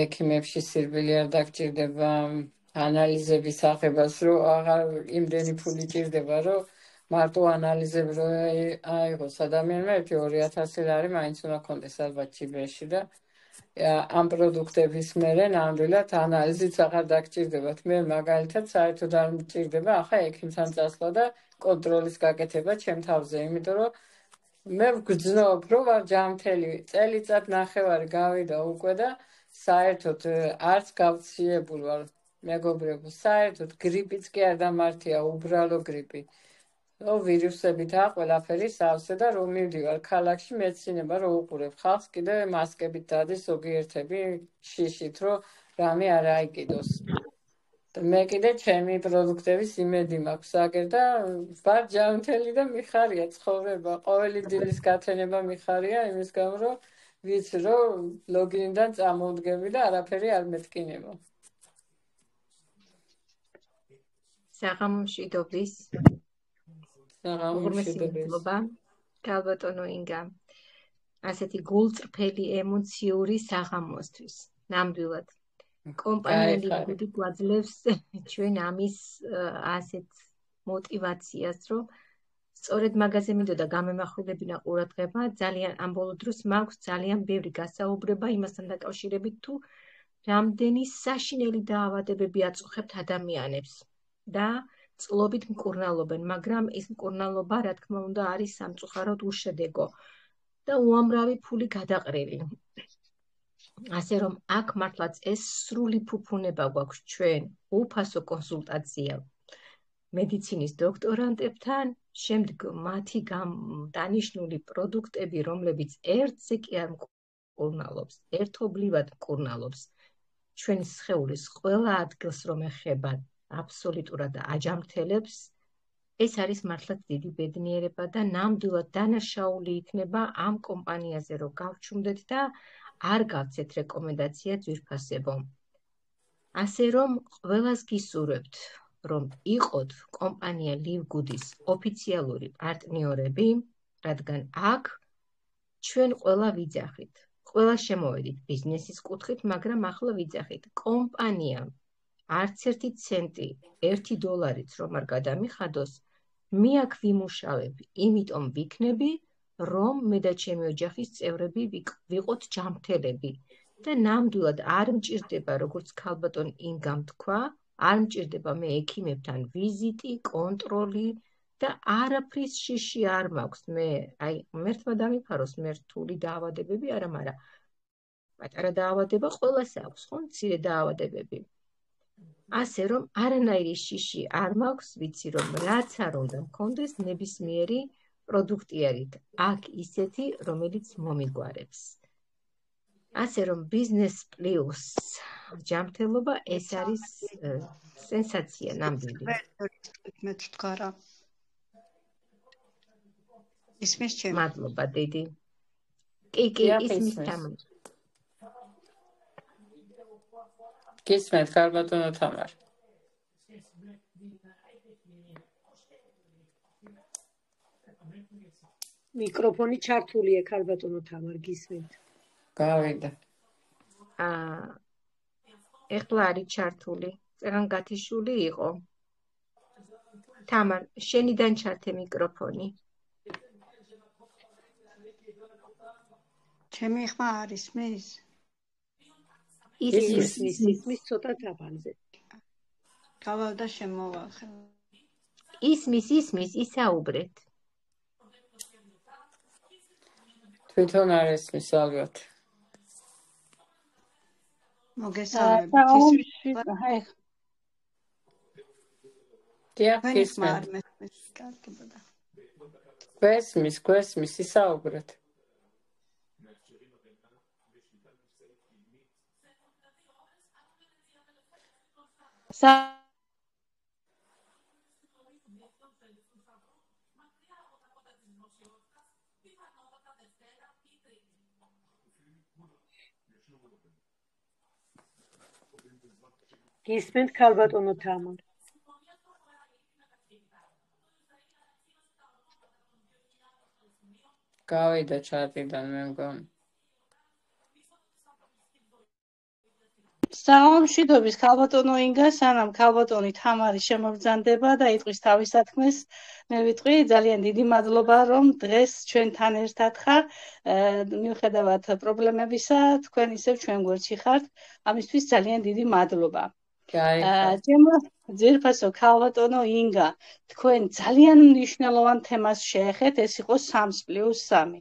ექიმებში სირბილი არ დაგჭირდება, ანალიზების აღებას, რომ აღარ იმდენი ფული ჭირდება, რომ მარტო ანალიზები რო აიღოს ადამიანმა 1-2000 ლარი მაინც უნდა კონდეს ალბათ ჭიბეში და ამ პროდუქტების მერე ნამდვილად ანალიზიც აღარ დაგჭირდებათ. მე მაგალითად საერთოდ არ მჭირდება ახლა ექიმთან წასვლა და კონტროლის გაკეთება ჩემ თავზე, იმიტომ რომ მე ვგრძნობ, რომ ვარ ჯანმრთელი, წელიწად ნახევარი გავიდა უკვე და საერთოდ არც გავციებულ ვარ მეგობრებო, საერთოდ გრიპიც კი არ დამართია, უბრალო გრიპი. ვირუსებით ყველაფერი სავსე და რომ მივდივარ ქალაქში მეცინება რომ უყურებ ხალხს კიდე მასკებით დადის ზოგიერთები შიშით რომ რამე არ აიკიდოს. მე კიდე ჩემი პროდუქტების იმედი მაქვს აგერ და ვარ ჯანმრთელი და მიხარია ცხოვრება. ყოველი დილის გათენება მიხარია იმის გამო რომ ვიცი რომ ლოგინიდან წამოვდგები და არაფერი არ მეთკინება. საღამო მშვიდობის. მადლობა ქალბატონო ინგა. ასეთი გულწრფელი ემოციური საღამოსთვის. ნამდვილად. კომპანია ლივგუდი გვაძლევს ჩვენ ამის ასეთ მოტივაციას, რომ სწორედ მაგაზე მინდოდა გამემახვილებინა ყურადღება, ძალიან ამ ბოლო დროს მაქვს ძალიან ბევრი გასაუბრება იმასთან დაკავშირებით, თუ რამდენი საშინელი დაავადებები აწუხებთ ადამიანებს და წლობით მკურნალობენ, მაგრამ ეს მკურნალობა, რა თქმა უნდა, არის სამწუხაროდ უშედეგო და უამრავი ფული გადაყრილი. ასე რომ აქ მართლაც ეს სრული ფუფუნება გვაქვს ჩვენ, უფასო კონსულტაცია მედიცინის დოქტორანტებთან, შემდეგ მათი დანიშნული პროდუქტები, რომლებიც ერთზე კი არ მკურნალობს, ერთობლივად მკურნალობს ჩვენი სხეულის ყველა ადგილს, რომ ეხება აბსოლუტურად აჯამრთელებს, ეს არის მართლაც დიდი ბედნიერება და ნამდვილად დანაშაული იქნება ამ კომპანიაზე, რომ გავჩუმდეთ და არ გავცეთ რეკომენდაცია ძვირფასებო. ასე რომ ყველას გისურვებთ, რომ იყოთ კომპანია ლივგუდის ოფიციალური პარტნიორები, რადგან აქ ჩვენ ყველა ვიძახით, ყველა შემოვედით ბიზნესის კუთხით, მაგრამ ახლა ვიძახით, კომპანიამ არც ერთი ცენტი, $1 რომ არ გადამიხადოს, მე აქ ვიმუშავებ, იმიტომ ვიქნები, რომ მე და ჩემი ოჯახის წევრები ვიყოთ ჯანმრთელები და ნამდვილად არ მჭირდება, როგორც ქალბატონ ინგამ თქვა, არ მჭირდება მე ექიმებთან ვიზიტი, კონტროლი და არაფრის შიში არ მაქვს. მე მერთმა დამიფაროს, მე რთული დაავადებები არა, მაგრამ პატარა დაავადება ყველას აქვს, ხო, მცირე დაავადებები. ასე რომ არანაირი შიში არ მაქვს, ვიცი რომ რაც არ უნდა მქონდეს ნებისმიერი პროდუქტი არის აქ ისეთი, რომელიც მომიგვარებს. ასე რომ ბიზნეს პლუს ჯანმრთელობა ეს არის სენსაცია ნამდვილი. მე თქვა რა. ისმის ჩემ. მადლობა დიდი. კი, ისმის თამარ. გისმენთ, ქალბატონო თამარ. მიკროფონი ჩართულია, ქალბატონო თამარ, გისმენთ. გავიდა. ეხლა არის ჩართული. წეგან გათიშული იყო. თამარ, შენიდან ჩართე მიკროფონი. ჩემი ხმა არის მის? ისმის ცოტა დაბალზე. გავალ და შემოვახელ. ისმის, ისაუბრეთ. თვითონ არ ესმის ალბათ. მოგესალმებით. გვესმის, ისაუბრეთ. გისმენთ, ქალბატონო თამარ. გავიდა ჩატიდან მე მგონი. საომშვიდობის ქალბატონო ინგა, სანამ ქალბატონი თამარი შემოგზანდება და იტყვის თავის საქმეს, მე ვიტყვი ძალიან დიდი მადლობა, რომ დღეს ჩვენთან ერთად ხარ. მიუხედავად პრობლემებისა, თქვენ ისევ ჩვენ გვერდში ხართ. ამისთვის ძალიან დიდი მადლობა. ჩემო ძვირფასო ქალბატონო ინგა, თქვენ ძალიან მნიშვნელოვან თემას შეეხეთ, ეს იყო 3+3.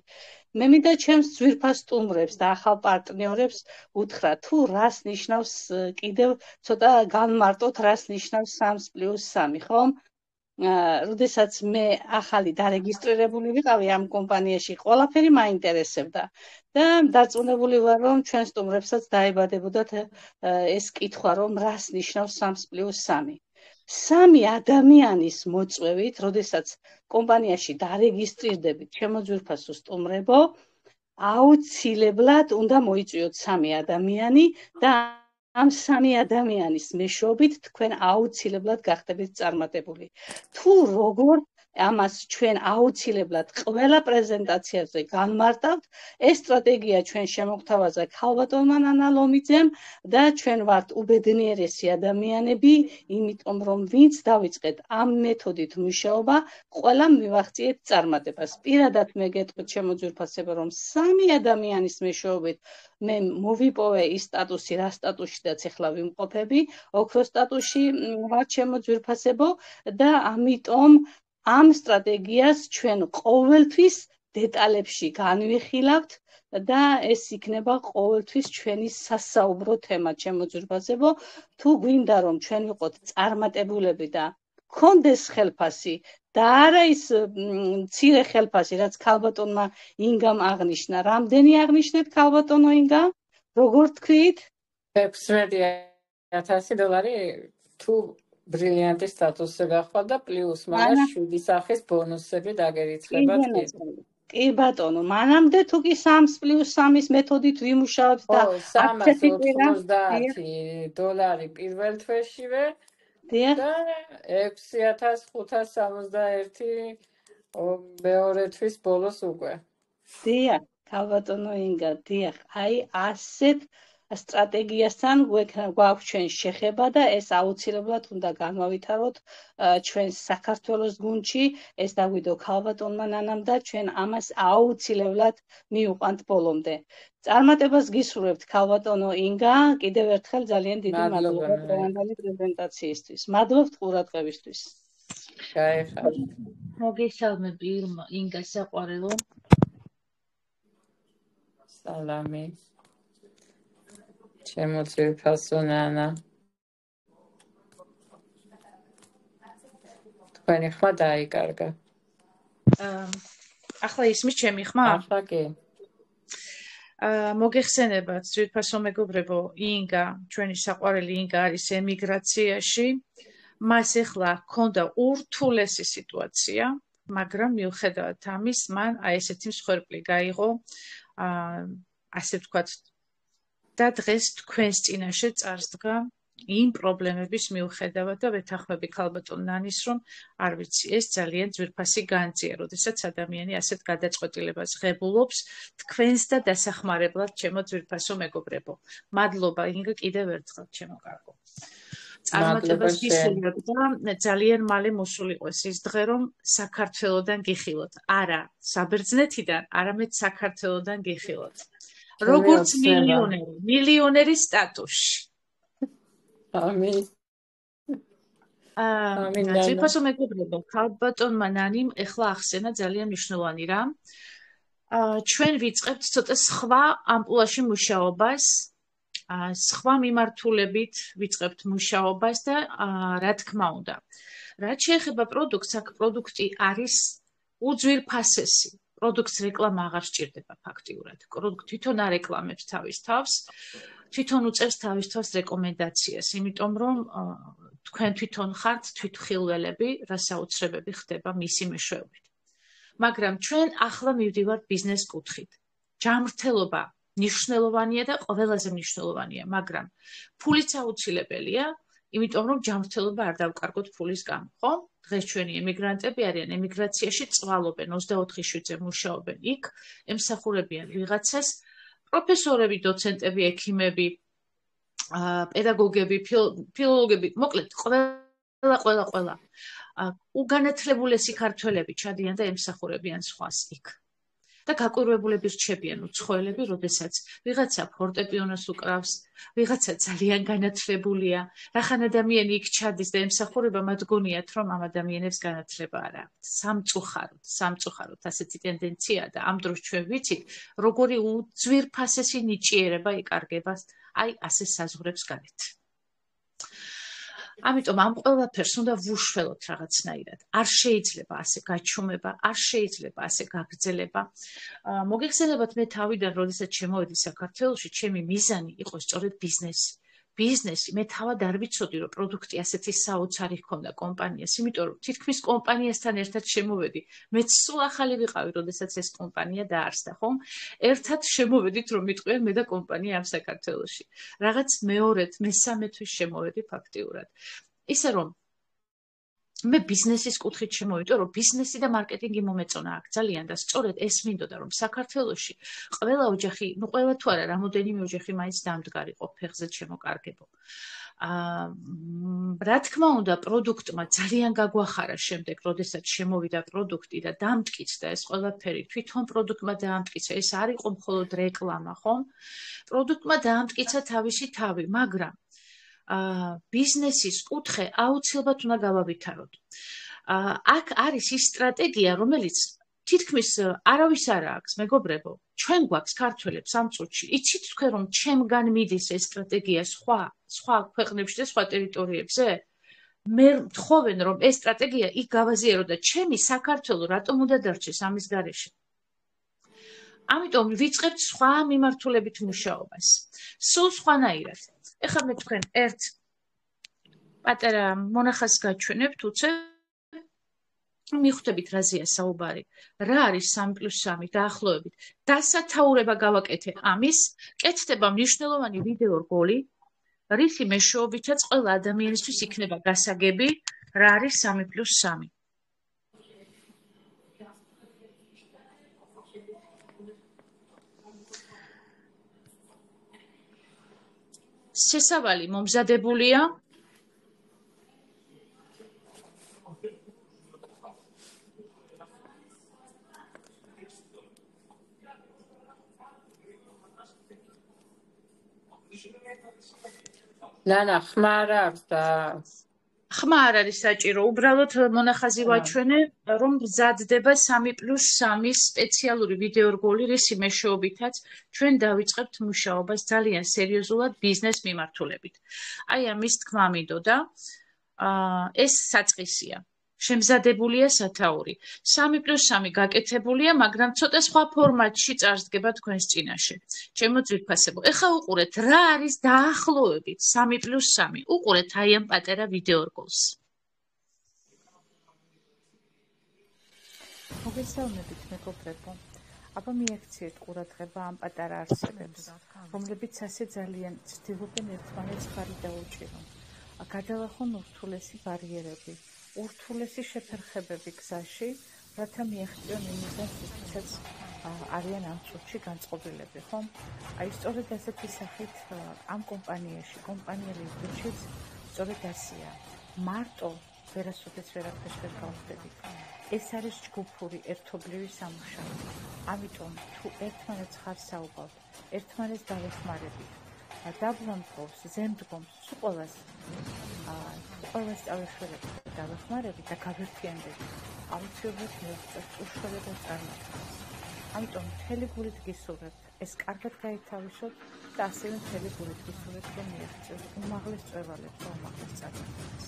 მე მინდა ჩემს ძვირფას სტუმრებს და ახალ პარტნიორებს უთხრა, თუ რას ნიშნავს კიდევ ცოტა განმარტოთ, რას ნიშნავს 3+3, ხო? როდესაც მე ახალი დარეგისტრირებული ვიყავი ამ კომპანიაში, ყველაფერი მაინტერესებდა და დარწმუნებული ვარ, რომ ჩვენ სტუმრებსაც დაებადებოდათ ეს კითხვა, რომ რას ნიშნავს 3+3. 3 ადამიანის მოწვევით, როდესაც კომპანიაში დარეგისტრირდებით, ჩემო ძვირფასო სტუმრებო, აუცილებლად უნდა მოიწვიოთ 3 ადამიანი და ამ 3 ადამიანის მეშვეობით თქვენ აუცილებლად გახდებით წარმატებული. თუ როგორ ამას ჩვენ აუცილებლად ყველა პრეზენტაციაზე განმარტავთ, ეს სტრატეგია ჩვენ შემოგთავაზა ქალბატონმა ნანა ლომიძემ და ჩვენ ვართ უბედნიერესი ადამიანები, იმიტომ რომ ვინც დავიწყეთ ამ მეთოდით მუშაობა, ყველა მივახციეთ წარმატებას. პირადად მე გეტყვით ჩემო ძვირფასებო, რომ 3 ადამიანის მეშვეობით მე მოვიპოვე ის სტატუსი, რა სტატუსშიდაც ახლა ვიმყოფები, ოქრო სტატუსში ვარ ჩემო ძვირფასებო და ამიტომ ამ სტრატეგიას ჩვენ ყოველთვის დეტალებში განვიხილავთ და ეს იქნება ყოველთვის ჩვენი სასაუბრო თემა ჩემო ძვირფასებო. თუ გვინდა რომ ჩვენ ვიყოთ წარმატებულები და გქონდეს ხელფასი და არა ის მცირე ხელფასი, რაც ქალბატონმა ინგამ აღნიშნა. რამდენი აღნიშნეთ ქალბატონო ინგა? როგორ თქვით? $16,000 თუ ბრილიანტის სტატუსზე გახვალ და პლუს მაგას 7 სახის ბონუსები დაგერიცხებათ კი. კი ბატონო, მანამდე თუ კი 3+3-ის მეთოდით ვიმუშავებთ და $390 პირველ თვეშივე და 6,561 მეორე თვის ბოლოს უკვე. დიახ, ქალბატონო ინგა, დიახ, აი ასეთ სტრატეგიასთან გვაქვს ჩვენ შეხება და ეს აუცილებლად უნდა განვავითაროთ ჩვენ საქართველოს გუნდში, ეს დაგვიდო ქალბატონმა ნანამ და ჩვენ ამას აუცილებლად მივყვანთ ბოლომდე. წარმატებას გისურვებთ ქალბატონო ინგა, კიდევ ერთხელ ძალიან დიდი მადლობა დღევანდელი პრეზენტაციისთვის. მადლობთ ყურადღებისთვის. გაიხარეთ. მოგესალმები ინგა საყვარელო. სალამი. ჩემო ძვირფასო ნანა. თქვენი ხმა დაიკარგა. ახლა ისმის ჩემი ხმა? ახლა კი. მოგეხსენებათ ძვირფასო მეგობრებო, ინგა, ჩვენი საყვარელი ინგა არის ემიგრაციაში. მას ახლა ჰქონდა ურთულესი სიტუაცია, მაგრამ მიუხედავად ამის, მან ესეთი მსხვერპლი გაიღო, ასე ვთქვათ, და დღეს თქვენს წინაშე წარსდგა იმ პრობლემების მიუხედავად და ვეთანხმები ქალბატონ ნანის, რომ არ ვიცი, ეს ძალიან ძვირფასი განძია, როდესაც ადამიანი ასეთ გადაწყვეტილებას ღებულობს თქვენს და დასახმარებლად ჩემო ძვირფასო მეგობრებო. მადლობა ინგა კიდევ ერთხელ ჩემო კარგო. წარმატებას გისურვებ და ძალიან მალე მოსულიყოს ის დღე, რომ საქართველოდან გიხილოთ. არა საბერძნეთიდან, არამედ საქართველოდან გიხილოთ. როგორც მილიონერის სტატუსში. ამინ. ძვირფასო მეგობრებო, ქალბატონმა ნანიმ ეხლა ახსენა ძალიან მნიშვნელოვანი რამ. ჩვენ ვიწყებთ ცოტა სხვა ამპლუაში მუშაობას, სხვა მიმართულებით ვიწყებთ მუშაობას და რა თქმა უნდა, რაც შეეხება პროდუქტს, აქ პროდუქტი არის უძვირფასესი. პროდუქტს რეკლამა აღარ სჭირდება ფაქტიურად. პროდუქტი თვითონ არეკლამებს თავის თავს, თვითონ უწევს თავის თავს რეკომენდაციას, იმიტომ რომ თქვენ თვითონ ხართ თვითმხილველები, რასაუცრებები ხდება მისი მეშვეობით. მაგრამ ჩვენ ახლა მივდივართ ბიზნეს კუთხით. ჯანმრთელობა მნიშვნელოვანია და ყველაზე მნიშვნელოვანია, მაგრამ ფულიც აუცილებელია, იმიტომ რომ ჯანმრთელობა არ დავკარგოთ ფულის გამო, ხო? დღეს ჩვენი ემიგრანტები არიან ემიგრაციაში, წვალობენ 24 შვიდზე მუშაობენ იქ, ემსახურებიან ვიღაცას, პროფესორები, დოცენტები, ექიმები, პედაგოგები, ფილოლოგები, მოკლედ ყველა უგანათლებულესი ქართველები ჩადიან და ემსახურებიან სხვას იქ. და გაკვირვებულები რჩებიან უცხოელები, როდესაც ვიღაცა ფორტეპიანოს უკრავს, ვიღაცა ძალიან განათლებულია, რახან ადამიანი იქ ჩადის და ემსახურება, მათ გონიათ, რომ ამ ადამიანებს განათლება არ აქვს. სამწუხაროდ, ასეთი ტენდენციაა და ამ დროს ჩვენ ვიცით, როგორი უძვირფასესი ნიჭიერება იკარგება აი ასე საზღვრებს გარეთ. ამიტომ ამ ყველაფერს უნდა ვუშველოთ რაღაცნაირად. არ შეიძლება ასე გაჩუმება, არ შეიძლება ასე გაგრძელება. მოგეხსენებათ მე თავიდან, როდესაც შემოვედი საქართველოში, ჩემი მიზანი იყო სწორედ ბიზნესი. მე თავად არ ვიცოდი, რომ პროდუქტი ასეთი საოცარი ჰქონდა კომპანიას, იმიტომ რომ თითქმის კომპანიასთან ერთად შემოვედი. მეც სულ ახალი ვიყავი, როდესაც ეს კომპანია დაარსდა, ხომ? ერთად შემოვედით, რომ მიტყვიან მე და კომპანია ამ საქართველოში. რაღაც მეორედ, მესამე თვის შემოვედი ფაქტიურად. ისე რომ მე ბიზნესის კუთხით შემოვიდო, რომ ბიზნესი და მარკეტინგი მომეწონა აქ ძალიან და სწორედ ეს მინდოდა, რომ საქართველოში ყველა ოჯახი, ყველა თუ არა, რამოდენიმე ოჯახი მაინც დამდგარიყო ფეხზე შემოკარგებო. რა თქმა უნდა, პროდუქტმა ძალიან გაგვახარა შემდეგ, როდესაც შემოვიდა პროდუქტი და დამტკიცდა ეს ყველაფერი, თვითონ პროდუქტმა დაამტკიცა, ეს არ იყო მხოლოდ რეკლამა, ხომ? პროდუქტმა დაამტკიცა თავისი თავი, მაგრამ ბიზნესის კუთხე აუცილებლად უნდა გავავითაროთ. აქ არის ის სტრატეგია, რომელიც თითქმის არავის არ აქვს, მეგობრებო. ჩვენ გვაქვს ქართველებს ამ წუთში. იცით თქვენ რომ ჩემგან მიდის ეს სტრატეგია სხვა ქვეყნებში და სხვა ტერიტორიებზე? მე მთხოვენ რომ ეს სტრატეგია იქ გავაზიარო და ჩემი საქართველო რატომ უნდა დარჩეს ამის გარეშე. ამიტომ ვიწყებთ სხვა მიმართულებით მუშაობას. სულ სხვანაირად. ეხლა მე თქვენ ერთ პატარა მონახაზს გაჩვენებთ უცებ მიხვდებით რაზეა საუბარი. რა არის 3+3 დაახლოებით. დასათაურება გავაკეთე ამის, კეთდება მნიშვნელოვანი ვიდეო რგოლი, რისი მეშვეობითაც ყველა ადამიანისთვის იქნება გასაგები, რა არის 3+3. შესავალი მომზადებულია. ნანა, ხმა არ აქვს და ხმა არ არის საჭირო, უბრალოდ მონახაზი ვაჩვენე, რომ მზადდება 3+3 სპეციალური ვიდეო რგოლი, რისი მეშვეობითაც ჩვენ დავიწყებთ მუშაობას ძალიან სერიოზულად ბიზნეს მიმართულებით. აი ამის თქმა მინდოდა, ეს საწყისია. შემზადებულია სათაური. 3+3 გაკეთებულია, მაგრამ ცოტა სხვა ფორმატში წარსდგება თქვენს წინაშე. ჩემო ძვირფასებო, ეხლა უყურეთ, რა არის დაახლოებით 3+3. უყურეთ აი ამ პატარა ვიდეო რგოლს. მოგესალმებით მეგობრებო. აბა მიაქციეთ ყურადღება ამ პატარა არსებებს, რომლებიც ასე ძალიან ცდილობენ ერთმანეთს ხარი დაუჭირონ. გადალახონ ურთულესი ბარიერები. ურთულესი შეფერხებები გზაში, რათა მიაღწიონ იმიდან, ვისაც არიან ამ წუთში განწყობილები, ხომ? აი, სწორედ ასეთი სახით ამ კომპანიაში, კომპანია ლიბეჩიც, სწორედ ასეა. მარტო ვერასოდეს ვერაფერს ვერ გავხდებით. ეს არის ჯგუფური, ერთობლივი სამუშაო. ამიტომ, თუ ერთმანეთს ხარ საუბრობთ, ერთმანეთს დავეხმარებით, დაბლამდგობს, ზემდგომს, ყველას წავეხმარებით, დავეხმარებით და გავერთიანდებით. აუცილებლად მივიღწევთ უშუალოდ წარმატებას. ამიტომ მთელი გულით გისურვებთ, ეს კარგად გაითავისოთ და ასევე მთელი გულით გისურვებთ, რომ მიაღწევთ უმაღლეს წვევალებს და უმაღლეს წარმატებას.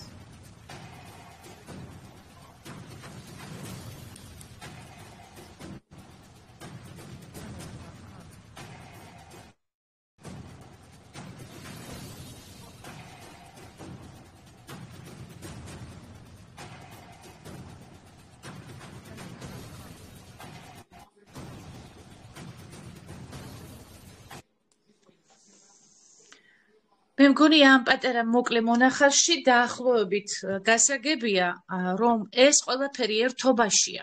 მე მგონი ამ პატარა მოკლე მონახაზში დაახლოებით გასაგებია, რომ ეს ყველაფერი ერთობაშია.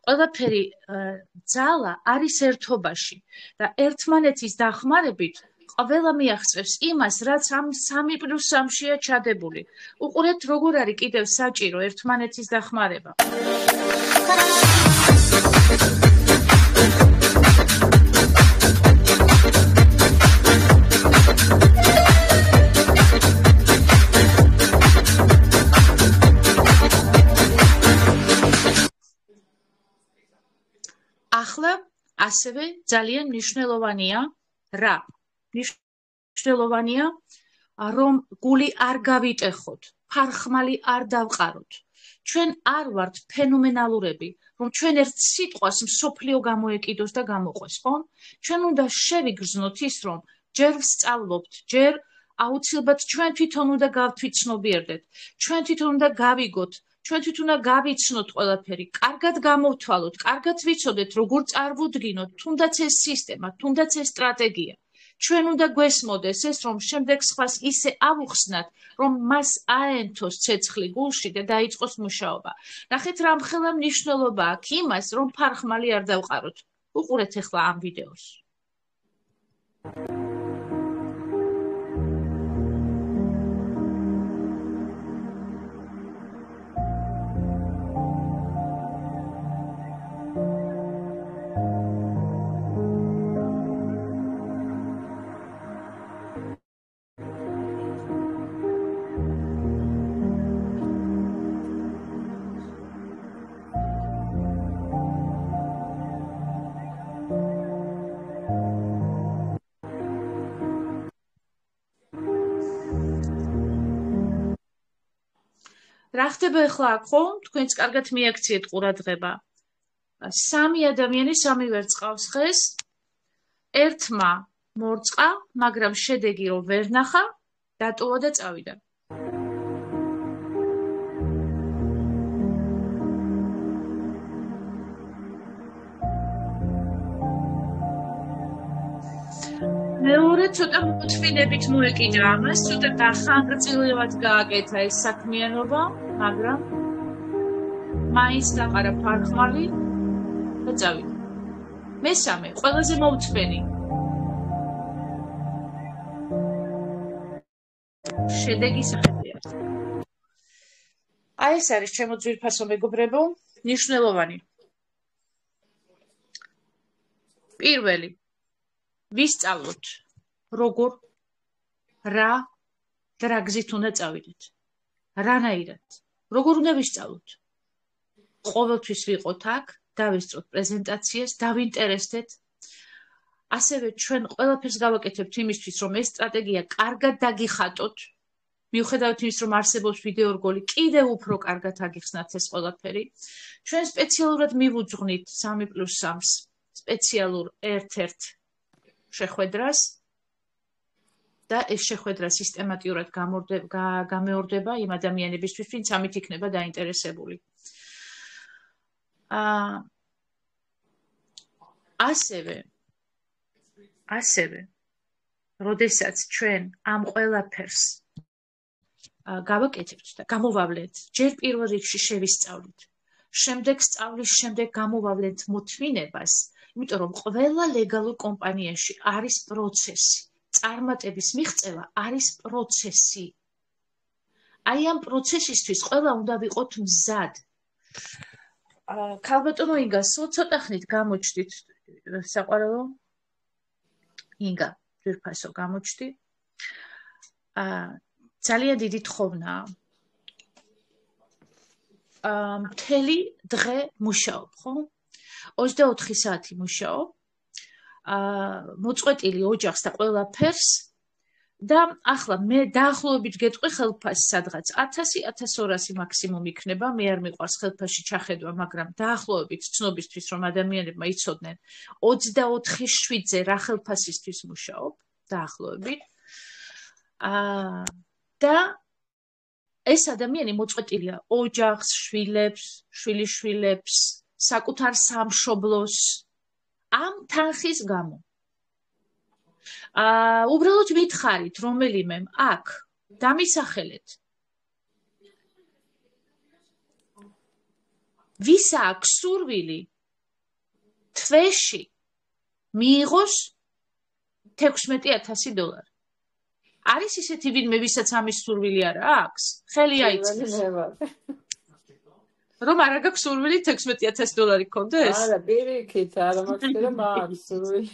ყველაფერი ძალა არის ერთობაში და ერთმანეთის დახმარებით ყველა მიაღწევს იმას, რაც ამ 3+3-შია ჩადებული. უყურეთ, როგორ არის კიდევ საჭირო ერთმანეთის დახმარება. ახლა ასევე ძალიან მნიშვნელოვანია რა? მნიშვნელოვანია, რომ გული არ გავიტეხოთ, ფარხმალი არ დავყაროთ. ჩვენ არ ვართ ფენომენალურები, რომ ჩვენ ერთ სიტყვას მსოფლიო გამოეკიდოს და გამოყვეს, ხო? ჩვენ უნდა შევიგრძნოთ ის, რომ ჯერ ვსწავლობთ, ჯერ აუცილებლად ჩვენ თვითონ უნდა გავთვითცნობიერდეთ, ჩვენ თვითონ უნდა გავიგოთ, ჩვენ თვითონ უნდა გავიცნოთ ყველაფერი, კარგად გამოვთვალოთ, კარგად ვიცოდეთ, როგორ წარმოვდგინოთ, თუნდაც ეს სისტემა, თუნდაც ეს სტრატეგია. ჩვენ უნდა გვესმოდეს ეს, რომ შემდეგ სხვას ისე ავუხსნათ, რომ მას აენთოს ცეცხლი გულში და დაიწყოს მუშაობა. ნახეთ, რა მხელა მნიშვნელობა აქვს იმას, რომ ფარხმალი არ დავყაროთ. უყურეთ ახლა ამ ვიდეოს. რა ხდება ახლა აქ ხო? თქვენც კარგად მიაქციეთ ყურადღება. 3 ადამიანი 3 ვერწყავს ხეს. ერთმა მორწყა, მაგრამ შედეგი რომ ვერ ნახა, დატოვა და წავიდა. მეორე ცოტა მოთმინებით მოეკიდა ამას, ცოტა დახანგრძლივად გააკეთა ეს საქმიანობა, მაგრამ მაინც დაყარა ფარხმალი და წავიდა. მესამე, ყველაზე მოუთმენი. შედეგი სახელია. აი ეს არის ჩემო ძვირფასო მეგობრებო, მნიშვნელოვანი. პირველი ვისწავლოთ, როგორ, რა და რა გზით უნდა წავიდეთ. რანაირად, როგორ უნდა ვისწავლოთ. ყოველთვის ვიყოთ აქ, დავესწროთ პრეზენტაციას, დავინტერესდეთ. ასევე ჩვენ ყველაფერს გავაკეთებთ იმისთვის, რომ ეს სტრატეგია კარგად დაგიხატოთ. მიუხედავად იმის, რომ არსებობს ვიდეო რგოლი, კიდევ უფრო კარგად აგიხსნათ ეს ყველაფერი. ჩვენ სპეციალურად მივუძღვნით 3+3-ს სპეციალურ ერთ-ერთ შეხვედრას და ეს შეხვედრა სისტემატურად გამეორდება იმ ადამიანებისთვის, ვინც ამით იქნება დაინტერესებული. ასევე, როდესაც ჩვენ ამ ყველაფერს გავაკეთებთ და გამოვავლეთ, ჯერ პირველ რიგში შევისწავლით. შემდეგ სწავლის შემდეგ გამოვავლეთ მოთმინებას, იმიტომ რომ ყველა ლეგალურ კომპანიაში არის პროცესი. წარმატების მიღწევა არის პროცესი. აი ამ პროცესისთვის ყველა უნდა ვიყოთ მზად. ქალბატონო ინგა, ცოტა ხნით გამოჩდით, საყვარელო? ინგა, ძვირფასო გამოჩდი. ძალიან დიდი თხოვნაა. მთელი დღე მუშაობ, ხო? 24 საათი მუშაობ. მოწყვეტილი ოჯახს და ყველაფერს და ახლა მე დაახლოებით გეტყვი ხელფასს სადღაც 1000-1200 მაქსიმუმ იქნება. მე არ მიყვარს ხელფასში ჩახედვა, მაგრამ დაახლოებით ცნობისთვის რომ ადამიანებმა იცოდნენ 24/7-ზე რა ხელფასისთვის მუშაობ, დაახლოებით. და ეს ადამიანი მოწყვეტილია ოჯახს, შვილებს, შვილიშვილებს, საკუთარ სამშობლოს ამ თანხის გამო. უბრალოდ მითხარით რომელიმე აქ დამისახელეთ. ვისა აქვს სურვილი თვეში მიიღოს $16,000. არის ისეთი ვინმე, ვისაც ამის სურვილი არ აქვს? ხელი აიწყოს. რომ არა გაქვს სურვილი $16,000 გქონდეს? არა, პირიქით, არა მაქვს რომ აქვს სურვილი.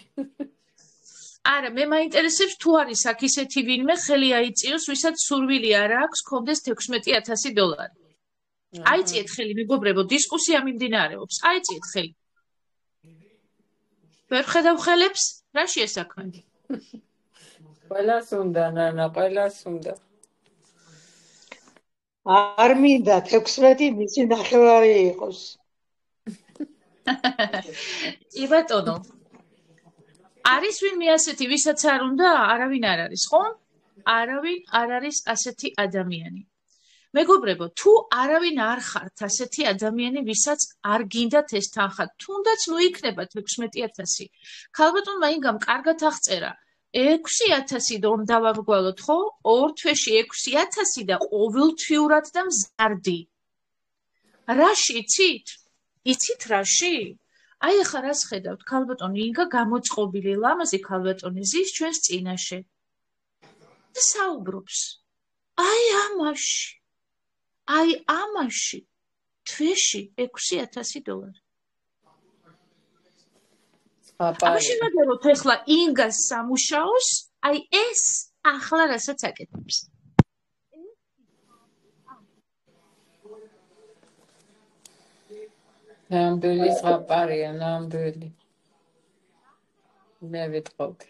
არა, მე მაინტერესებს თუ არის აქ ისეთი ვინმე, ხელი აიწიოს, ვისაც სურვილი არ აქვს, გქონდეს $16,000. აიწიეთ ხელი, მეგობრებო, დისკუსია მიმდინარეობს. აიწიეთ ხელი. ვერ ხედავ ხელებს? რაშია საქმე? ყველას უნდა, ნანა, ყველას უნდა. არ მინდა 16 მისი ნახევარი იყოს. კი ბატონო. არის ვინმე ასეთი, ვისაც არ უნდა? არავინ არ არის, ხო? არავინ არ არის ასეთი ადამიანი. მეგობრებო, თუ არავინ არ ხართ ასეთი ადამიანი, ვისაც არ გინდათ ეს თანხა, თუნდაც ნუ იქნება 16,000. ქალბატონმა ინგამ კარგად აღწერა. 6,000 რომ დავამგვალოთ, ხო? 2 თვეში 6,000 და ყოველთვიურად და მზარდი. რაში იცით? იცით რაში? აი ახლა რას ხედავთ, ქალბატონი ინგა გამოწყობილი ლამაზი ქალბატონი ზის ჩვენს წინაშე. და საუბრობს. აი ამაში თვეში $6,000. აბა შევადაროთ ახლა ინგას სამუშაოს, აი ეს ახლა რასაც აკეთებს. ნამდვილი ზღაპარია, ნამდვილი. მე ვიტყობი.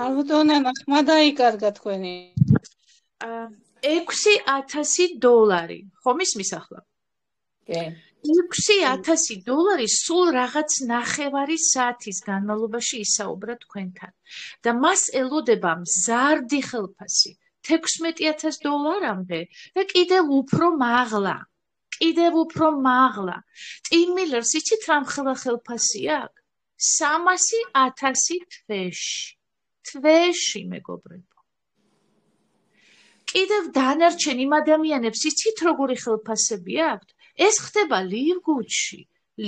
ალბათონა ხმა დაიკარგა თქვენი. $6,000 ხომ ისმის ახლა? კი. $6,000 სულ რაღაც ნახევარი საათის განმავლობაში ისაუბრა თქვენთან და მას ელოდება მზარდი ხელფასი $16,000-მდე და კიდევ უფრო მაღლა. ტიმ მილერს იცით რა მხელა ხელფასი აქვს? 300,000 თვეში, მეგობრებო. კიდევ დანარჩენ იმ ადამიანებს იცით როგორი ხელფასები აქვთ? ეს ხდება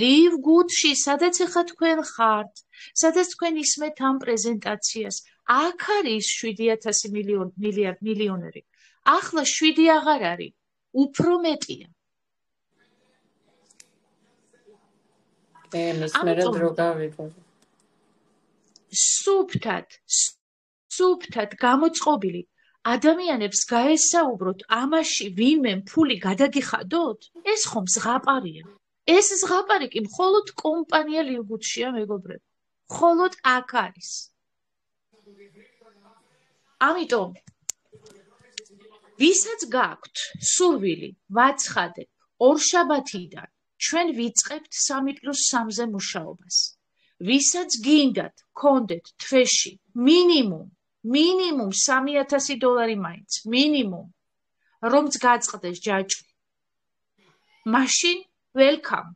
ლივგუდში, სადაც ახლა თქვენ ხართ, სადაც თქვენ ისმეთ ამ პრეზენტაციას. აქ არის 7,000 მილიონერი. ახლა 7 აღარ არის, უფრო მეტია. მის მერე დრო გავიგო. სუფთად გამოწყობილი ადამიანებს გაესაუბროთ ამაში ვინმე ფული გადაგიხადოთ? ეს ხომ ზღაპარია. ეს ზღაპარი კი მხოლოდ კომპანია ლივგუდშია, მეგობრებო. მხოლოდ აქ არის. ამიტომ ვისაც გაქვთ სურვილი ვაცხადებ ორშაბათიდან ჩვენ ვიწყებთ 3+3-ზე მუშაობას. ვისაც გინდათ გქონდეთ თვეში მინიმუმ $3,000 მაინც, მინიმუმ, რომც გაწყდეს ჯაჭვი. მაშინ welcome.